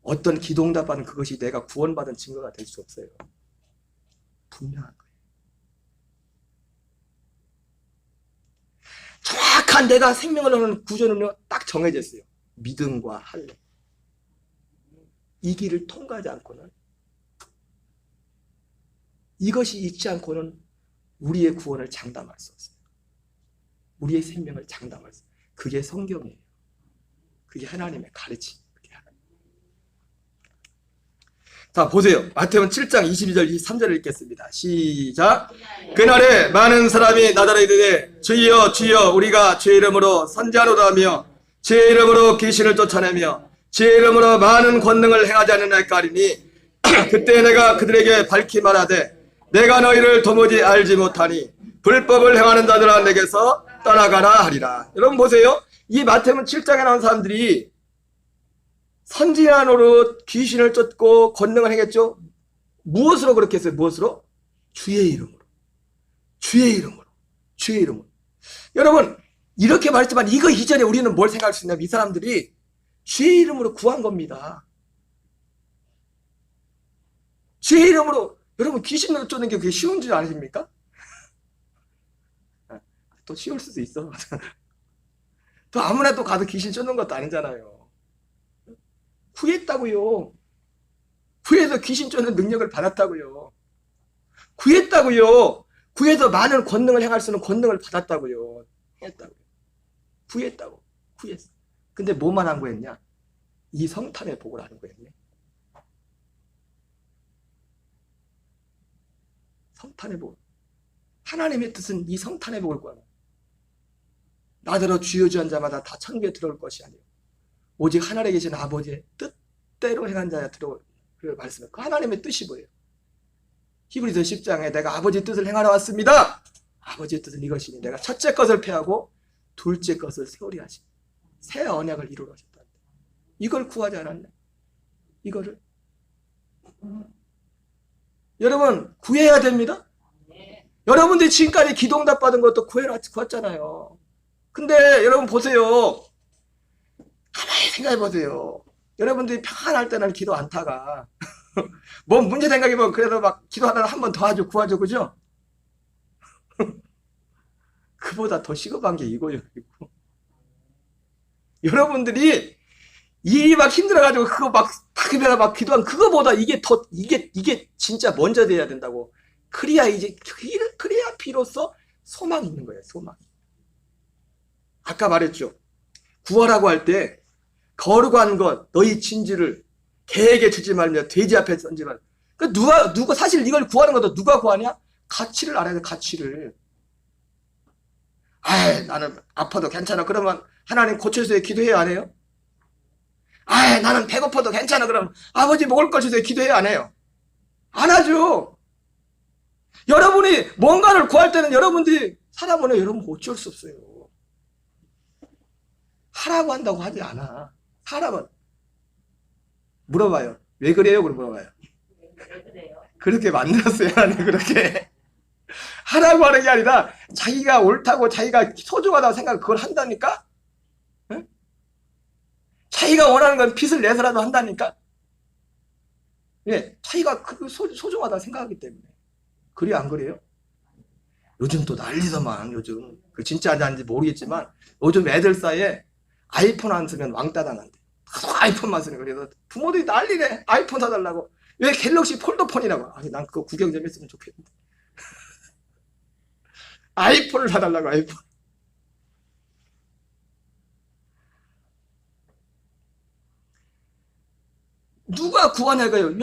어떤 기도응답받은 그것이 내가 구원받은 증거가 될 수 없어요. 분명한 거예요. 정확한 내가 생명을 얻는 구조는요, 딱 정해져 있어요. 믿음과 할례. 이 길을 통과하지 않고는, 이것이 있지 않고는 우리의 구원을 장담할 수 없어요. 우리의 생명을 장담할 수. 그게 성경이에요. 그게 하나님의 가르침. 자, 보세요. 마태복음 7장 22절 23절을 읽겠습니다. 시작. 그날에 많은 사람이 나더러 이르되 주여 주여 우리가 주의 이름으로 선지하노라 하며 주의 이름으로 귀신을 쫓아내며 주의 이름으로 많은 권능을 행하지 않느냐고 하리니 그때 내가 그들에게 밝히 말하되 내가 너희를 도무지 알지 못하니 불법을 행하는 자들아 내게서 떠나가라 하리라. 여러분 보세요. 이 마태복음 7장에 나온 사람들이 선지자 노릇 귀신을 쫓고 권능을 행했죠. 무엇으로 그렇게 했어요? 무엇으로? 주의 이름으로. 주의 이름으로. 주의 이름으로. 여러분 이렇게 말했지만 이거 이전에 우리는 뭘 생각할 수 있냐면 이 사람들이 주의 이름으로 구한 겁니다. 주의 이름으로. 여러분 귀신을 쫓는 게 그게 쉬운 줄 아십니까? 또 쉬울 수도 있어. 또 아무나 또 가서 귀신 쫓는 것도 아니잖아요. 구했다고요. 구해서 귀신 쫓는 능력을 받았다고요. 구했다고요. 구해서 많은 권능을 행할 수 있는 권능을 받았다고요. 했다고요. 구했다고. 구했어. 근데 뭐만 한 거였냐? 이 성탄의 복을 하는 거였네. 성탄의 복. 하나님의 뜻은 이 성탄의 복을 구하는. 나더러 주여 주한 자마다 다 천국에 들어올 것이 아니요 오직 하늘에 계신 아버지의 뜻대로 행한 자야 들어올. 그 말씀을. 그 하나님의 뜻이 뭐예요? 히브리서 10장에 내가 아버지의 뜻을 행하러 왔습니다. 아버지의 뜻은 이것이니 내가 첫째 것을 폐하고 둘째 것을 세우려 하시니 새 언약을 이루러 하셨다. 이걸 구하지 않았네. 이거를. 여러분 구해야 됩니다. 여러분들이 지금까지 기도응답 받은 것도 구했잖아요. 근데 여러분 보세요. 가만히 생각해 보세요. 여러분들이 평안할 때는 기도 안 타가. 뭐 문제 생각해보면 그래도 막 기도하다가 한 번 더 하죠. 구하죠. 그죠? 그보다 더 시급한 게 이거예요. 여러분들이 일이 막 힘들어가지고 그거 막 기도한 그거보다 이게 진짜 먼저 돼야 된다고. 그래야 비로소 소망이 있는 거예요. 소망. 아까 말했죠. 구하라고 할 때 거룩한 것 너희 진지를 개에게 주지 말며 돼지 앞에 던지 말며. 누가 사실 이걸 구하는 것도 누가 구하냐? 가치를 알아야 돼. 가치를. 나는 아파도 괜찮아. 그러면 하나님 고쳐주세요. 기도해요? 안 해요? 나는 배고파도 괜찮아. 그럼 아버지 먹을 걸 주세요. 기도해요? 안 해요? 안 하죠. 여러분이 뭔가를 구할 때는 여러분들이 사람은 여러분 어쩔 수 없어요. 하라고 한다고 하지 않아. 하라고 물어봐요. 왜 그래요? 그럼 물어봐요. 왜 그래요? 그렇게 만들었어요. 하나님 그렇게. 하라고 하는 게 아니라 자기가 옳다고 자기가 소중하다고 생각 그걸 한다니까? 응? 자기가 원하는 건 빚을 내서라도 한다니까? 예, 자기가 그 소중하다고 생각하기 때문에. 그래 안 그래요? 요즘 또 난리더만. 요즘 그 진짜 아닌지 모르겠지만 요즘 애들 사이에 아이폰 안 쓰면 왕따 당한대. 아이폰만 쓰는 거예요. 그래서 부모들이 난리네. 아이폰 사달라고. 왜 갤럭시 폴더폰이라고. 아니 난 그거 구경 좀 했으면 좋겠는데. 아이폰을 사달라고. 아이폰. 누가 구하냐고요.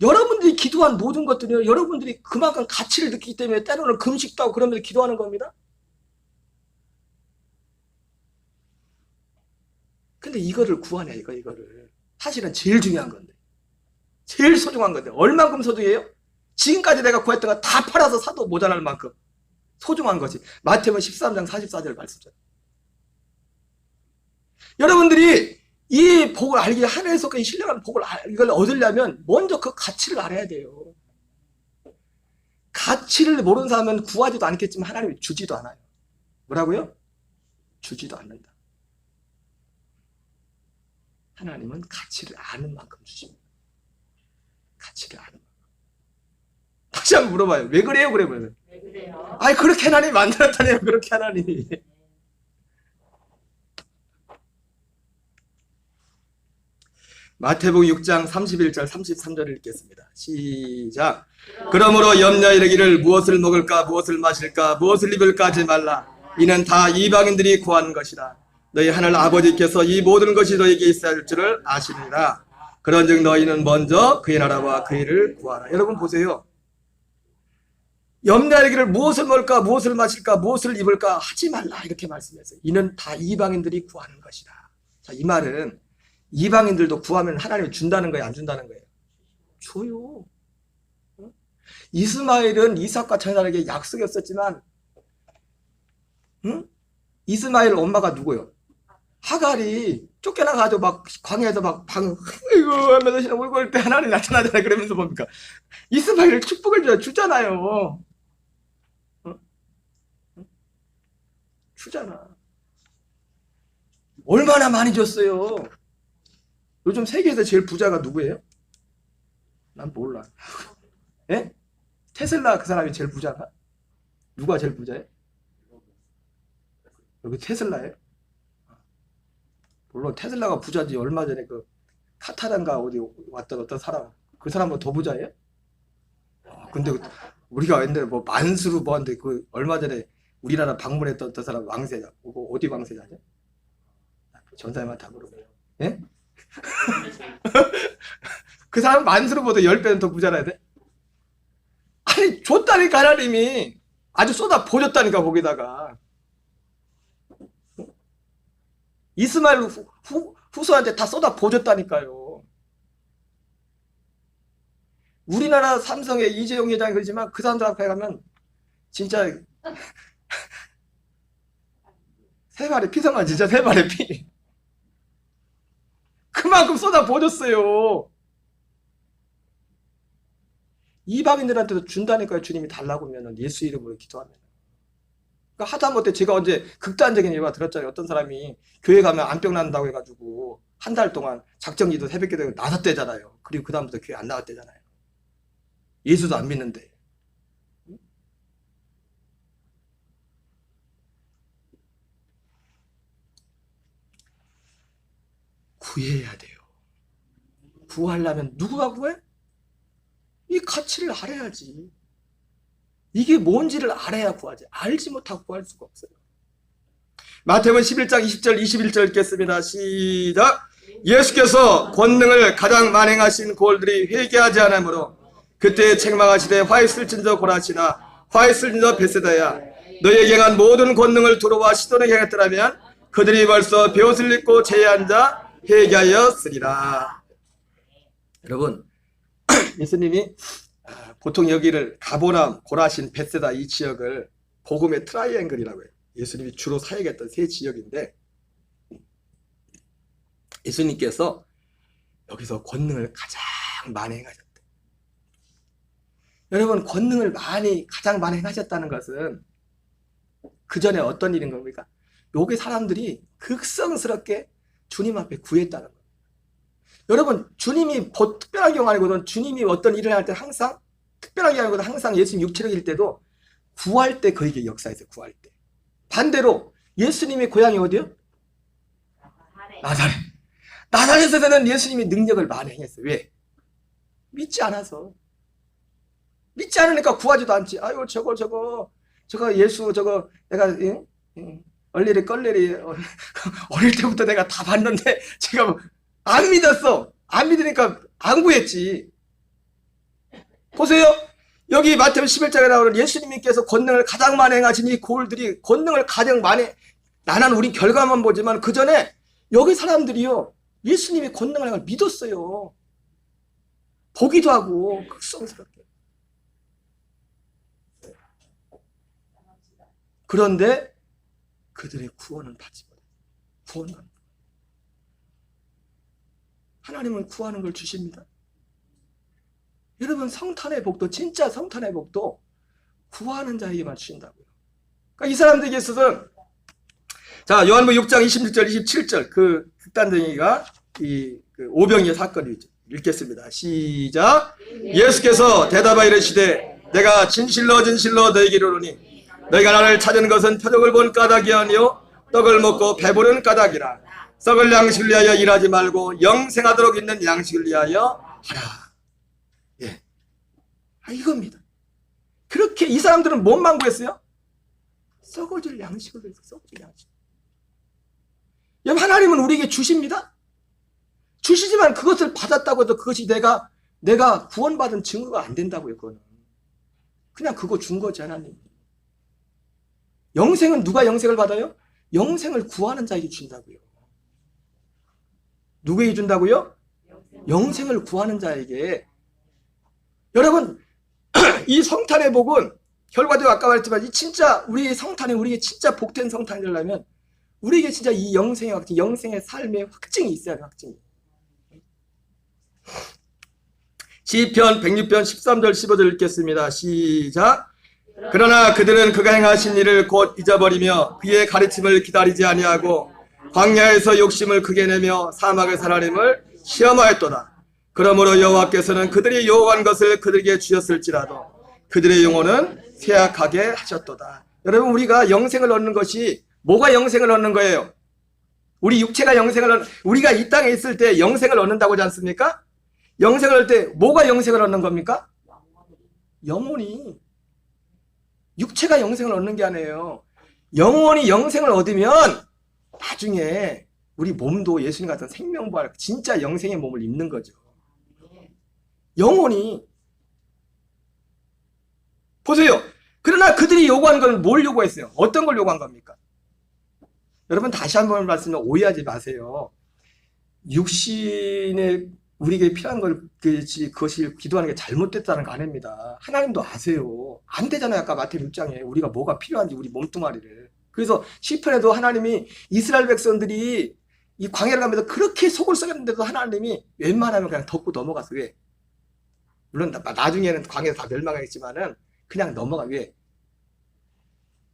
여러분들이 기도한 모든 것들이 여러분들이 그만큼 가치를 느끼기 때문에 때로는 금식도 하고 그러면서 기도하는 겁니다. 근데 이거를 구하냐 이거를. 사실은 제일 중요한 건데. 제일 소중한 건데. 얼만큼 소중해요? 지금까지 내가 구했던 거 다 팔아서 사도 모자랄 만큼 소중한 것이. 마태복음 13장 44절 말씀이잖아요. 여러분들이 이 복을 알기, 하늘에서까지 신령한 복을 이걸 얻으려면 먼저 그 가치를 알아야 돼요. 가치를 모르는 사람은 구하지도 않겠지만 하나님이 주지도 않아요. 뭐라고요? 주지도 않는다. 하나님은 가치를 아는 만큼 주십니다. 가치를 아는 만큼. 다시 한번 물어봐요. 왜 그래요? 그러면. 왜 그래요? 그렇게 하나님이 만들었다네요. 그렇게 하나님이. 마태복음 6장 31절 33절을 읽겠습니다. 시작. 그러므로 염려에 이르기를 무엇을 먹을까 무엇을 마실까 무엇을 입을까 하지 말라. 이는 다 이방인들이 구하는 것이라. 너희 하늘 아버지께서 이 모든 것이 너희에게 있어야 할 줄을 아십니다. 그런즉 너희는 먼저 그의 나라와 그의 일을 구하라. 여러분 보세요. 염려하기를 무엇을 먹을까, 무엇을 마실까, 무엇을 입을까 하지 말라 이렇게 말씀했어요. 이는 다 이방인들이 구하는 것이다. 자, 이 말은 이방인들도 구하면 하나님이 준다는 거예요, 안 준다는 거예요? 줘요. 이스마엘은 이삭과 자녀에게 약속했었지만, 응? 이스마엘 엄마가 누구요? 하갈이 쫓겨나가지고 막 광야에서 막 이거 하면서 울고 올 때 하나님이 나타나잖아요. 그러면서 뭡니까? 이스마엘을 축복을 주잖아요. 응? 주잖아. 얼마나 많이 줬어요. 요즘 세계에서 제일 부자가 누구예요? 난 몰라. 예? 테슬라 그 사람이 제일 부자가? 누가 제일 부자예요? 여기 테슬라예요? 물론 테슬라가 부자지. 얼마 전에 그 카타르인가 어디 왔던 어떤 사람, 그 사람은 더 부자예요? 근데 우리가 옛날에 뭐 만수르 뭐한데 그 얼마 전에 우리나라 방문했던 어떤 사람 왕세자, 어디 왕세자죠? 전사님한테 물어봐요. 예? 그 사람 만수르보다 10배는 더 부자라야 돼? 아니 줬다니까 하나님이 아주 쏟아 부어줬다니까 거기다가. 이스마엘 후손한테 다 쏟아 부어줬다니까요. 우리나라 삼성의 이재용 회장이 그러지만 그 사람들 앞에 가면 진짜 세 발의 피서만 진짜 세 발의 피. 그만큼 쏟아 부어줬어요. 이방인들한테도 준다니까요. 주님이 달라고 하면 예수 이름으로 기도하면. 그러니까 하다못해 제가 언제 극단적인 예가 들었잖아요. 어떤 사람이 교회 가면 안병 난다고 해가지고 한 달 동안 작정기도 새벽기도 나섰대잖아요. 그리고 그 다음부터 교회 안 나왔대잖아요. 예수도 안 믿는데. 구해야 돼요. 구하려면 누구가 구해? 이 가치를 알아야지. 이게 뭔지를 알아야 구하지. 알지 못하고 구할 수가 없어요. 마태복음 11장 20절 21절 읽겠습니다. 시작. 예수께서 권능을 가장 만행하신 고을들이 회개하지 않으므로 그때 책망하시되 화 있을진저 고라시나 화 있을진저 베세다야 너희에게 행한 모든 권능을 두루와 시돈에게 행했더라면 그들이 벌써 벼슬 입고 제에 앉아 회개하였으리라. 여러분 예수님이 보통 여기를 가보남, 고라신, 벳세다 이 지역을 복음의 트라이앵글이라고 해요. 예수님이 주로 사역했던 세 지역인데 예수님께서 여기서 권능을 가장 많이 행하셨대. 여러분 권능을 가장 많이 행하셨다는 것은 그 전에 어떤 일인 겁니까? 여기 사람들이 극성스럽게 주님 앞에 구했다는 거예요. 여러분 주님이 특별한 경우 아니거든. 주님이 어떤 일을 할 때 항상 특별한 게 아니거든. 항상 예수님 육체력일 때도 구할 때 그에게 역사했어요. 구할 때. 반대로 예수님의 고향이 어디요? 나사렛. 나사렛에서는 예수님이 능력을 많이 행했어요. 왜? 믿지 않아서. 믿지 않으니까 구하지도 않지. 아유 저거 예수 저거 내가 얼리리 껄리리 어릴 때부터 내가 다 봤는데 제가 안 믿었어. 안 믿으니까 안 구했지. 보세요. 여기 마태복음 11장에 나오는 예수님께서 권능을 가장 많이 행하신 이 고을들이 권능을 가장 많이 나는 우리 결과만 보지만 그 전에 여기 사람들이요 예수님이 권능을 행을 믿었어요. 보기도 하고 극성스럽게. 그런데 그들의 구원은 받지 못해요. 구원은 하나님은 구하는 걸 주십니다. 여러분 성탄의 복도 진짜 성탄의 복도 구하는 자에게만 주신다고요. 그러니까 이 사람들에게 있어서 자 요한복음 6장 26절 27절 그 극단적이가 이 오병이의 사건이죠. 읽겠습니다. 시작. 예수께서 대답하여 이르시되 내가 진실로 너희에게 이르노니 너희가 나를 찾은 것은 표적을 본 까닭이 아니요 떡을 먹고 배부른 까닭이라. 썩을 양식을 위하여 일하지 말고 영생하도록 있는 양식을 위하여 하라. 이겁니다. 그렇게 이 사람들은 뭔만 구했어요? 썩어질 양식을 위해서 썩어질 양식. 여러분, 하나님은 우리에게 주십니다. 주시지만 그것을 받았다고 해도 그것이 내가 구원받은 증거가 안 된다고요. 그거는 그냥 그거 준 거지. 하나님. 영생은 누가 영생을 받아요? 영생을 구하는 자에게 준다고요. 누구에게 준다고요? 영생을 구하는 자에게. 여러분, 이 성탄의 복은 결과도 아까 말했지만 이 진짜 우리 성탄이 우리에게 진짜 복된 성탄이 되려면 우리에게 진짜 이 영생의 확증, 영생의 삶의 확증이 있어야 돼. 확증이. 시편 106편 13절 15절 읽겠습니다. 시작. 그러나 그들은 그가 행하신 일을 곧 잊어버리며 그의 가르침을 기다리지 아니하고 광야에서 욕심을 크게 내며 사막에서 하나님을 시험하였도다. 그러므로 여호와께서는 그들이 요구한 것을 그들에게 주셨을지라도 그들의 영혼은 쇠약하게 하셨도다. 여러분, 우리가 영생을 얻는 것이 뭐가 영생을 얻는 거예요? 우리 육체가 우리가 이 땅에 있을 때 영생을 얻는다고 하지 않습니까? 영생을 얻을 때 뭐가 영생을 얻는 겁니까? 영혼이. 육체가 영생을 얻는 게 아니에요. 영혼이 영생을 얻으면 나중에 우리 몸도 예수님 같은 생명부활 진짜 영생의 몸을 입는 거죠. 영혼이. 보세요. 그러나 그들이 요구한 건 뭘 요구했어요? 어떤 걸 요구한 겁니까? 여러분, 다시 한번 말씀드리면 오해하지 마세요. 육신에 우리에게 필요한 그것이 기도하는 게 잘못됐다는 거 아닙니다. 하나님도 아세요. 안 되잖아요. 아까 마태복음 6장에 우리가 뭐가 필요한지 우리 몸뚱아리를. 그래서 시편에도 하나님이 이스라엘 백성들이 이 광야를 가면서 그렇게 속을 썩였는데도 하나님이 웬만하면 그냥 덮고 넘어갔어요. 왜? 물론 나중에는 광야에서 다 멸망하겠지만은 그냥 넘어가. 왜?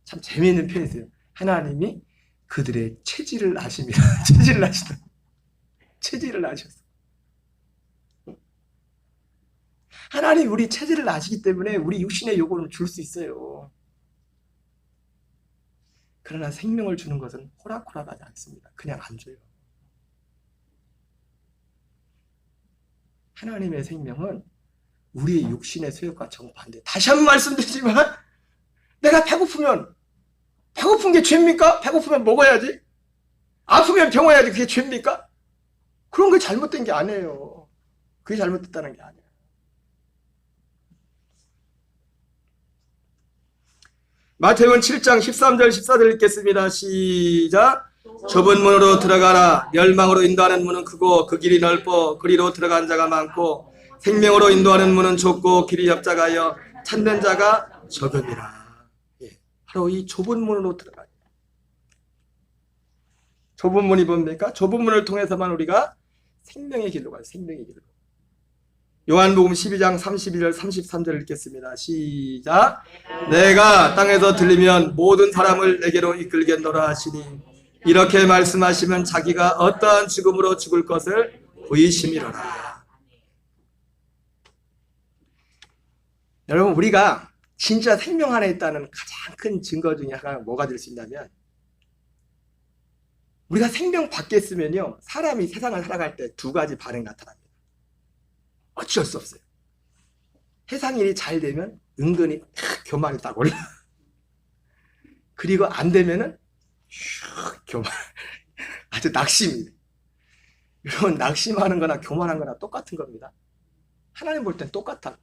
참 재미있는 표현이 있어요. 하나님이 그들의 체질을 아십니다. 체질을 아시다. 체질을 아셨어. 하나님 우리 체질을 아시기 때문에 우리 육신의 요구는 줄 수 있어요. 그러나 생명을 주는 것은 호락호락하지 않습니다. 그냥 안 줘요. 하나님의 생명은 우리의 육신의 소욕과 정반대. 다시 한번 말씀드리지만 내가 배고픈 게 죄입니까? 배고프면 먹어야지. 아프면 병 와야지. 그게 죄입니까? 그런 게 잘못된 게 아니에요. 그게 잘못됐다는 게 아니에요. 마태복음 7장 13절 14절 읽겠습니다. 시작. 좁은 문으로 들어가라. 멸망으로 인도하는 문은 크고 그 길이 넓고 그리로 들어간 자가 많고 생명으로 인도하는 문은 좁고 길이 협착하여 찾는 자가 적음이라. 예, 바로 이 좁은 문으로 들어가요. 좁은 문이 뭡니까? 좁은 문을 통해서만 우리가 생명의 길로 가요. 생명의 길로. 요한복음 12장 31절 33절 읽겠습니다. 시작. 내가 땅에서 들리면 모든 사람을 내게로 이끌겠노라 하시니 이렇게 말씀하시면 자기가 어떠한 죽음으로 죽을 것을 의심이로라. 여러분, 우리가 진짜 생명 안에 있다는 가장 큰 증거 중에 하나가 뭐가 될 수 있냐면 우리가 생명 밖에 있으면요 사람이 세상을 살아갈 때 두 가지 반응이 나타납니다. 어쩔 수 없어요. 세상 일이 잘 되면 은근히 교만이 딱 올라. 그리고 안 되면은 교만. 아주 낙심이에요. 여러분, 낙심하는 거나 교만한 거나 똑같은 겁니다. 하나님 볼 땐 똑같아.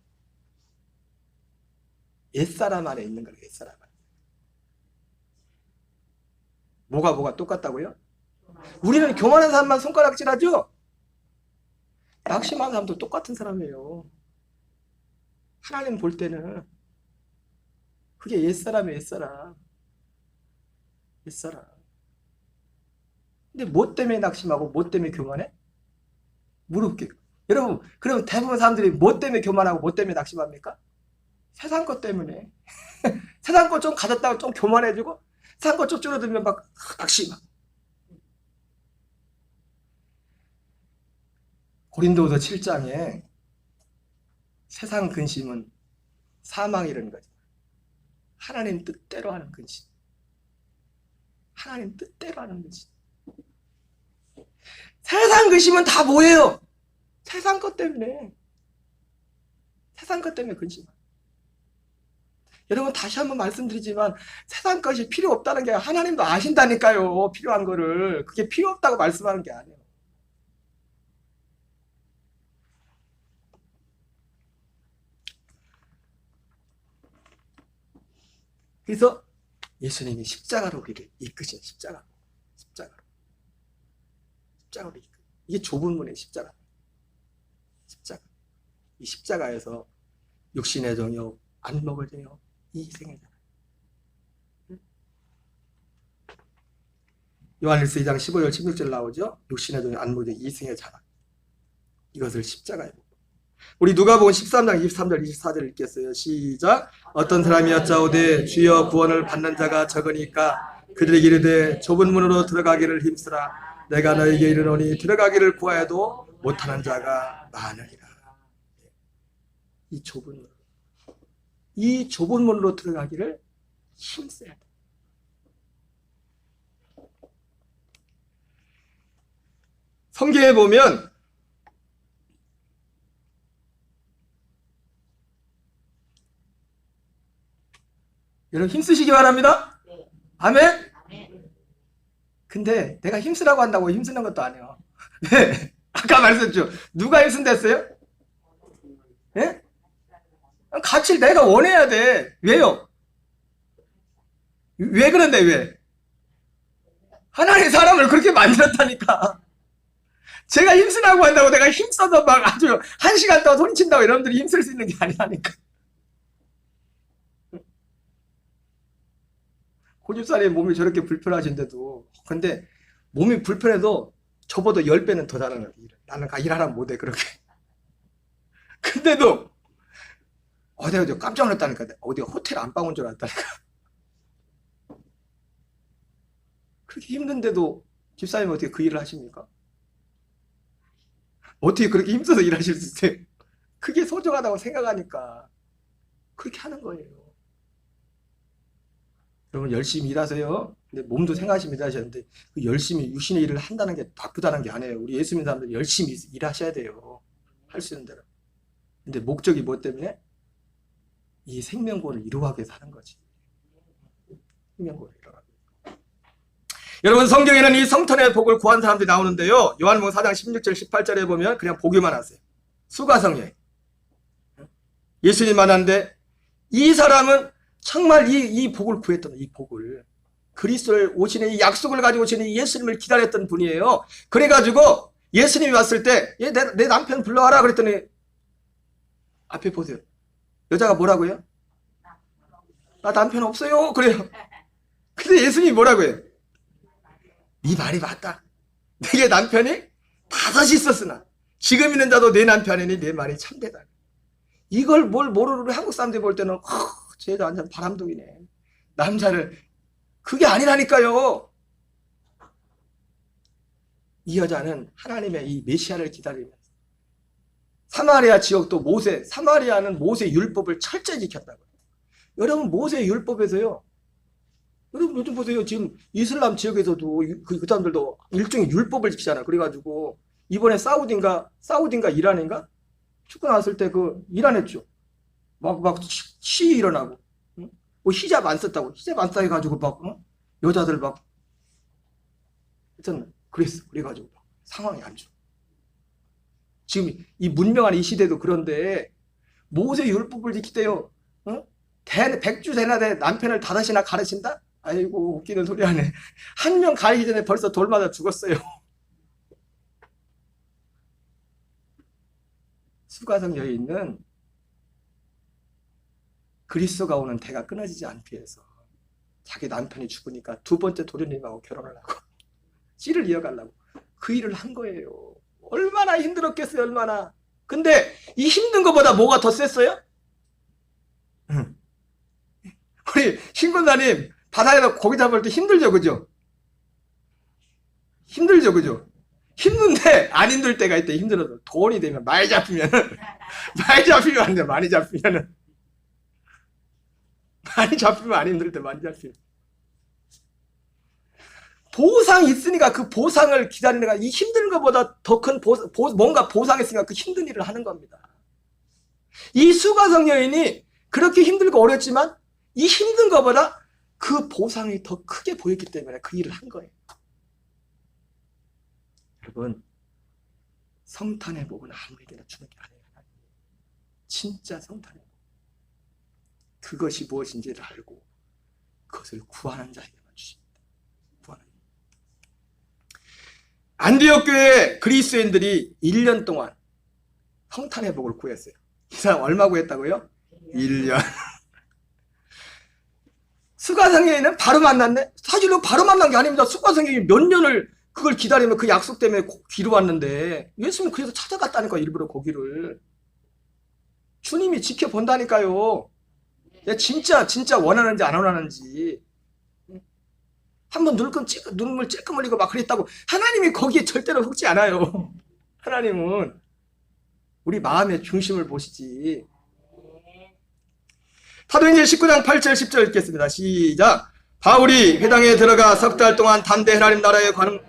옛사람 안에 있는 거예요. 옛사람 안에. 뭐가 똑같다고요? 우리는 교만한 사람만 손가락질하죠? 낙심하는 사람도 똑같은 사람이에요. 하나님 볼 때는 그게 옛사람이에요. 옛사람. 옛사람. 근데 뭐 때문에 낙심하고 뭐 때문에 교만해? 무릎게. 여러분, 그럼 대부분 사람들이 뭐 때문에 교만하고 뭐 때문에 낙심합니까? 세상 것 때문에. 세상 것 좀 가졌다가 좀 교만해지고 세상 것 좀 줄어들면 막 낙심하고. 고린도후서 7장에 세상 근심은 사망이라는 거죠. 하나님 뜻대로 하는 근심. 하나님 뜻대로 하는 근심. 세상 근심은 다 뭐예요? 세상 것 때문에. 세상 것 때문에 근심. 여러분 다시 한번 말씀드리지만 세상 것이 필요 없다는 게 하나님도 아신다니까요. 필요한 거를. 그게 필요 없다고 말씀하는 게 아니에요. 그래서 예수님이 십자가로 우리를 이끄신 십자가로 이끌. 이게 좁은 문의 십자가. 이 십자가에서 육신의 정욕, 안목의 정욕, 이생애잖아요. 요한일서 2장 15절 16절 나오죠. 육신의 정욕, 안목의 정욕, 이생의 자랑. 이것을 십자가에 보고. 우리 누가복음 13장 23절 24절 읽겠어요. 시작. 어떤 사람이 여짜오되 주여 구원을 받는 자가 적으니까 그들에게 이르되 좁은 문으로 들어가기를 힘쓰라. 내가 너에게 이르노니 들어가기를 구하여도 못하는 자가 많으리라. 이 좁은 문으로 들어가기를 힘써야 돼. 성경에 보면 여러분 힘쓰시기 바랍니다. 네. 아멘. 아멘. 근데 내가 힘쓰라고 한다고 힘쓰는 것도 아니에요. 네. 아까 말씀드렸죠. 누가 힘쓴댔어요? 예? 같이 내가 원해야 돼. 왜요? 왜 그런데 왜? 하나님 사람을 그렇게 만들었다니까. 제가 힘쓰라고 한다고 내가 힘써서 막 아주 1시간 동안 소리친다고 여러분들이 힘쓸 수 있는 게 아니라니까. 고집살이 몸이 저렇게 불편하신데도, 근데 몸이 불편해도 저보다 10배는 더 잘하는 일을. 나는 일하라면 못해 그렇게. 근데도 내가 깜짝 놀랐다니까. 어디가 호텔 안방 온 줄 알았다니까. 그렇게 힘든데도 집사님은 어떻게 그 일을 하십니까? 어떻게 그렇게 힘써서 일하실 수 있어요? 그게 소중하다고 생각하니까 그렇게 하는 거예요. 여러분 열심히 일하세요. 근데 몸도 생각하시면 일하셨는데 그 열심히 육신의 일을 한다는 게 나쁘다는 게 아니에요. 우리 예수 믿는 사람들 열심히 일하셔야 돼요. 할 수 있는 대로. 근데 목적이 뭐 때문에? 이 생명권을 이루어가게 사는 거지. 생명권을 이루어가게. 여러분 성경에는 이 성탄의 복을 구한 사람들이 나오는데요. 요한복음 4장 16절 18절에 보면 그냥 보기만 하세요. 수가성녀. 예수님 만났는데 이 사람은 정말 이 복을 구했던 이 복을 그리스도를 오시는 이 약속을 가지고 오시는 이 예수님을 기다렸던 분이에요. 그래가지고 예수님이 왔을 때 내 남편 불러와라 그랬더니 앞에 보세요. 여자가 뭐라고요? 나 남편 없어요. 그래요. 근데 예수님이 뭐라고 해요? 네 말이 맞다. 내게 남편이 5이 있었으나 지금 있는 자도 내 남편이니 내 말이 참되다. 이걸 뭘 모르는 한국 사람들이 볼 때는 쟤도 완전 바람둥이네. 남자를 그게 아니라니까요. 이 여자는 하나님의 이 메시아를 기다리면서 사마리아 지역도 사마리아는 모세 율법을 철저히 지켰다고. 여러분 모세 율법에서요. 여러분 요즘 보세요. 지금 이슬람 지역에서도 그 사람들도 일종의 율법을 지키잖아. 그래가지고 이번에 사우디인가 이란인가 축구 나왔을 때 그 이란 했죠. 막 시위 일어나고, 응? 뭐 히잡 안 썼다고 히잡 안 써가지고 막 여자들 막 했잖아. 그래가지고 막 상황이 안 좋아. 지금 이 문명한 이 시대도 그런데 모세 율법을 지키대요. 응? 백주대나대 남편을 5이나 가르친다? 아이고 웃기는 소리 하네. 한 명 가르치기 전에 벌써 돌 맞아 죽었어요. 수가성 여인은 그리스도가 오는 대가 끊어지지 않기 위해서 자기 남편이 죽으니까 2번째 도련님하고 결혼을 하고 씨를 이어가려고 그 일을 한 거예요. 얼마나 힘들었겠어요. 얼마나. 근데 이 힘든 것보다 뭐가 더 셌어요? 우리 신군사님 바다에서 고기 잡을 때 힘들죠, 그죠? 힘들죠, 그죠? 힘든데 안 힘들 때가 있대. 힘들어도 돈이 되면 많이 잡히면 안 돼. 많이 잡히면 안 힘들 때 많이 잡히면 보상이 있으니까 그 보상을 기다리는 거야. 이 힘든 것보다 더 큰 뭔가 보상이 있으니까 그 힘든 일을 하는 겁니다. 이 수가성 여인이 그렇게 힘들고 어렵지만 이 힘든 것보다 그 보상이 더 크게 보였기 때문에 그 일을 한 거예요. 여러분, 성탄의 복은 아무에게나 주는 게 아니에요. 진짜 성탄의 복. 그것이 무엇인지를 알고 그것을 구하는 자에게만 주십니다. 구하는. 안디옥 교회 그리스도인들이 1년 동안 성탄의 복을 구했어요. 이 사람 얼마 구했다고요? 1년. 수가성경에는 바로 만났네? 사실은 바로 만난 게 아닙니다. 수가성경이 몇 년을 그걸 기다리면 그 약속 때문에 귀로 왔는데 예수님은 그래서 찾아갔다니까, 일부러 거기를. 주님이 지켜본다니까요. 진짜 원하는지 안 원하는지. 한번 눈물 찔끔 흘리고 막 그랬다고 하나님이 거기에 절대로 속지 않아요. 하나님은 우리 마음의 중심을 보시지. 사도행전 19장 8절 10절 읽겠습니다. 시작. 바울이 회당에 들어가 석 달 동안 담대 하나님 나라에 관한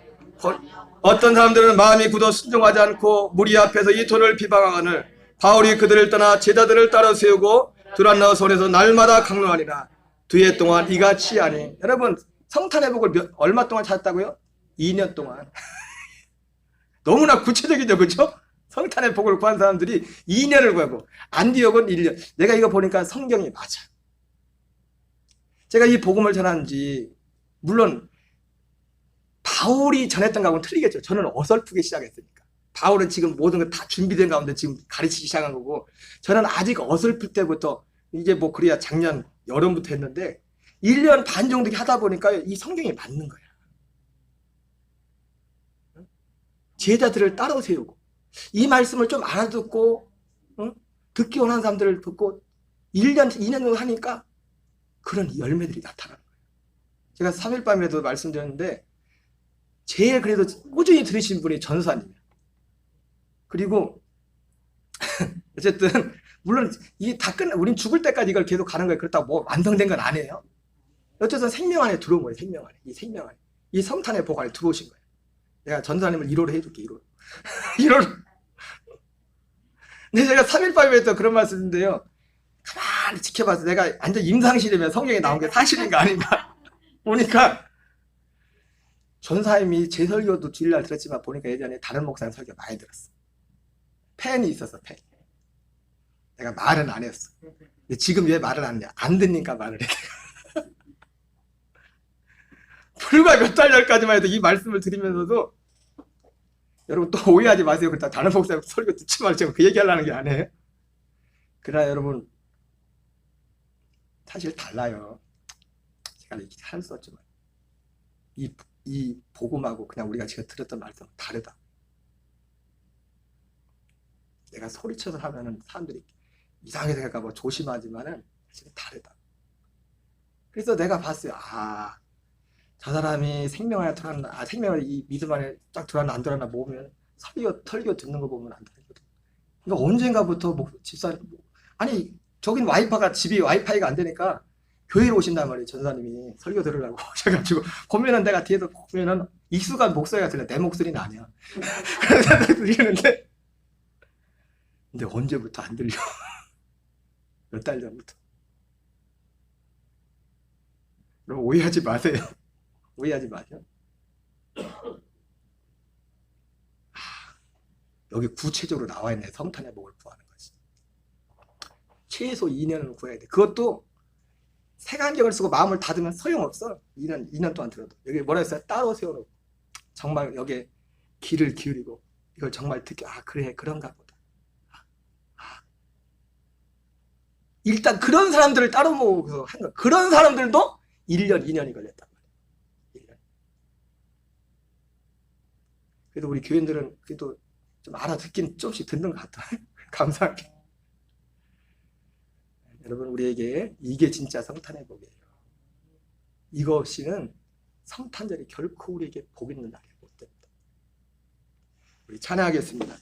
어떤 사람들은 마음이 굳어 순종하지 않고 무리 앞에서 이 돈을 비방하거늘 바울이 그들을 떠나 제자들을 따라 세우고 두란노 손에서 날마다 강론하니라. 두해 동안 이같이 하니. 여러분, 성탄의 복을 얼마 동안 찾았다고요? 2년 동안. 너무나 구체적이죠, 그렇죠? 성탄의 복을 구한 사람들이 2년을 구하고 안디옥은 1년. 내가 이거 보니까 성경이 맞아. 제가 이 복음을 전하는지, 물론 바울이 전했던 거하고는 틀리겠죠. 저는 어설프게 시작했으니까. 바울은 지금 모든 거 다 준비된 가운데 지금 가르치기 시작한 거고, 저는 아직 어설플 때부터, 이제 뭐 그래야 작년 여름부터 했는데 1년 반 정도 하다 보니까 이 성경이 맞는 거야. 제자들을 따로 세우고 이 말씀을 좀 알아듣고 듣기 원하는 사람들을 듣고 1년, 2년 정도 하니까 그런 열매들이 나타나는 거예요. 제가 3일 밤에도 말씀드렸는데 제일 그래도 꾸준히 들으신 분이 전사님이에요. 그리고 어쨌든 물론 이게 다 우린 죽을 때까지 이걸 계속 가는 거예요. 그렇다고 뭐 완성된 건 아니에요. 어쨌든 생명 안에 들어온 거예요. 생명 안에. 이 생명 안에. 이 성탄의 복 안에 들어오신 거예요. 내가 전사님을 1호로 해줄게. 1호로. 1호로. 근데 제가 3일 밤에 또 그런 말씀인데요. 가만히 지켜봐서 내가 완전 임상실이면 성경에 나온 게 사실인가 아닌가 보니까 전사님이 제 설교도 주일날 들었지만 보니까 예전에 다른 목사님 설교 많이 들었어. 팬이 있었어. 팬. 내가 말은 안 했어. 근데 지금 왜 말을 안 했냐? 안 듣니까 말을 해. 불과 몇 달 전까지만 해도 이 말씀을 드리면서도 여러분 또 오해하지 마세요. 그렇다 다른 목사님 설교 듣지 말자고 그 얘기하려는 게 아니에요. 그러나 여러분 사실 달라요. 제가 이렇게 할 수 없지만 이 복음하고 그냥 우리가 지금 들었던 말씀은 다르다. 내가 소리쳐서 하면은 사람들이 이상하게 생각하고 조심하지만은 사실 다르다. 그래서 내가 봤어요. 아, 저 사람이 생명 안에 들어왔나, 생명을 이 믿음 안에 쫙 들어왔나 안 들어왔나 보면 설교 듣는 거 보면 안 되거든. 그러니까 언젠가부터 집사님, 아니 저긴 집이 와이파이가 안 되니까 교회로 오신단 말이에요. 전사님이 설교 들으려고 오셔가지고 보면은 내가 뒤에서 보면은 익숙한 목소리가 들려. 내 목소리는 아니야. 그래서 들리는데 근데 언제부터 안 들려? 몇 달 전부터. 그럼 오해하지 마세요. 오해하지 마세요. 여기 구체적으로 나와 있네. 성탄의 복을 구하는 거지. 최소 2년은 구해야 돼. 그것도 색안경을 쓰고 마음을 닫으면 소용없어. 2년 동안 들어도. 여기 뭐라 했어요? 따로 세워놓고 정말 여기에 귀를 기울이고 이걸 정말 듣게, 아 그래 그런가 보다. 일단 그런 사람들을 따로 모으고 한 거야. 그런 사람들도 1년, 2년이 걸렸단 말이야. 1년. 그래도 우리 교인들은 그래도 좀 알아듣긴 조금씩 듣는 것 같아. 감사하게. 여러분 우리에게 이게 진짜 성탄의 복이에요. 이거 없이는 성탄절이 결코 우리에게 복 있는 날이 못 됩니다. 우리 찬양하겠습니다.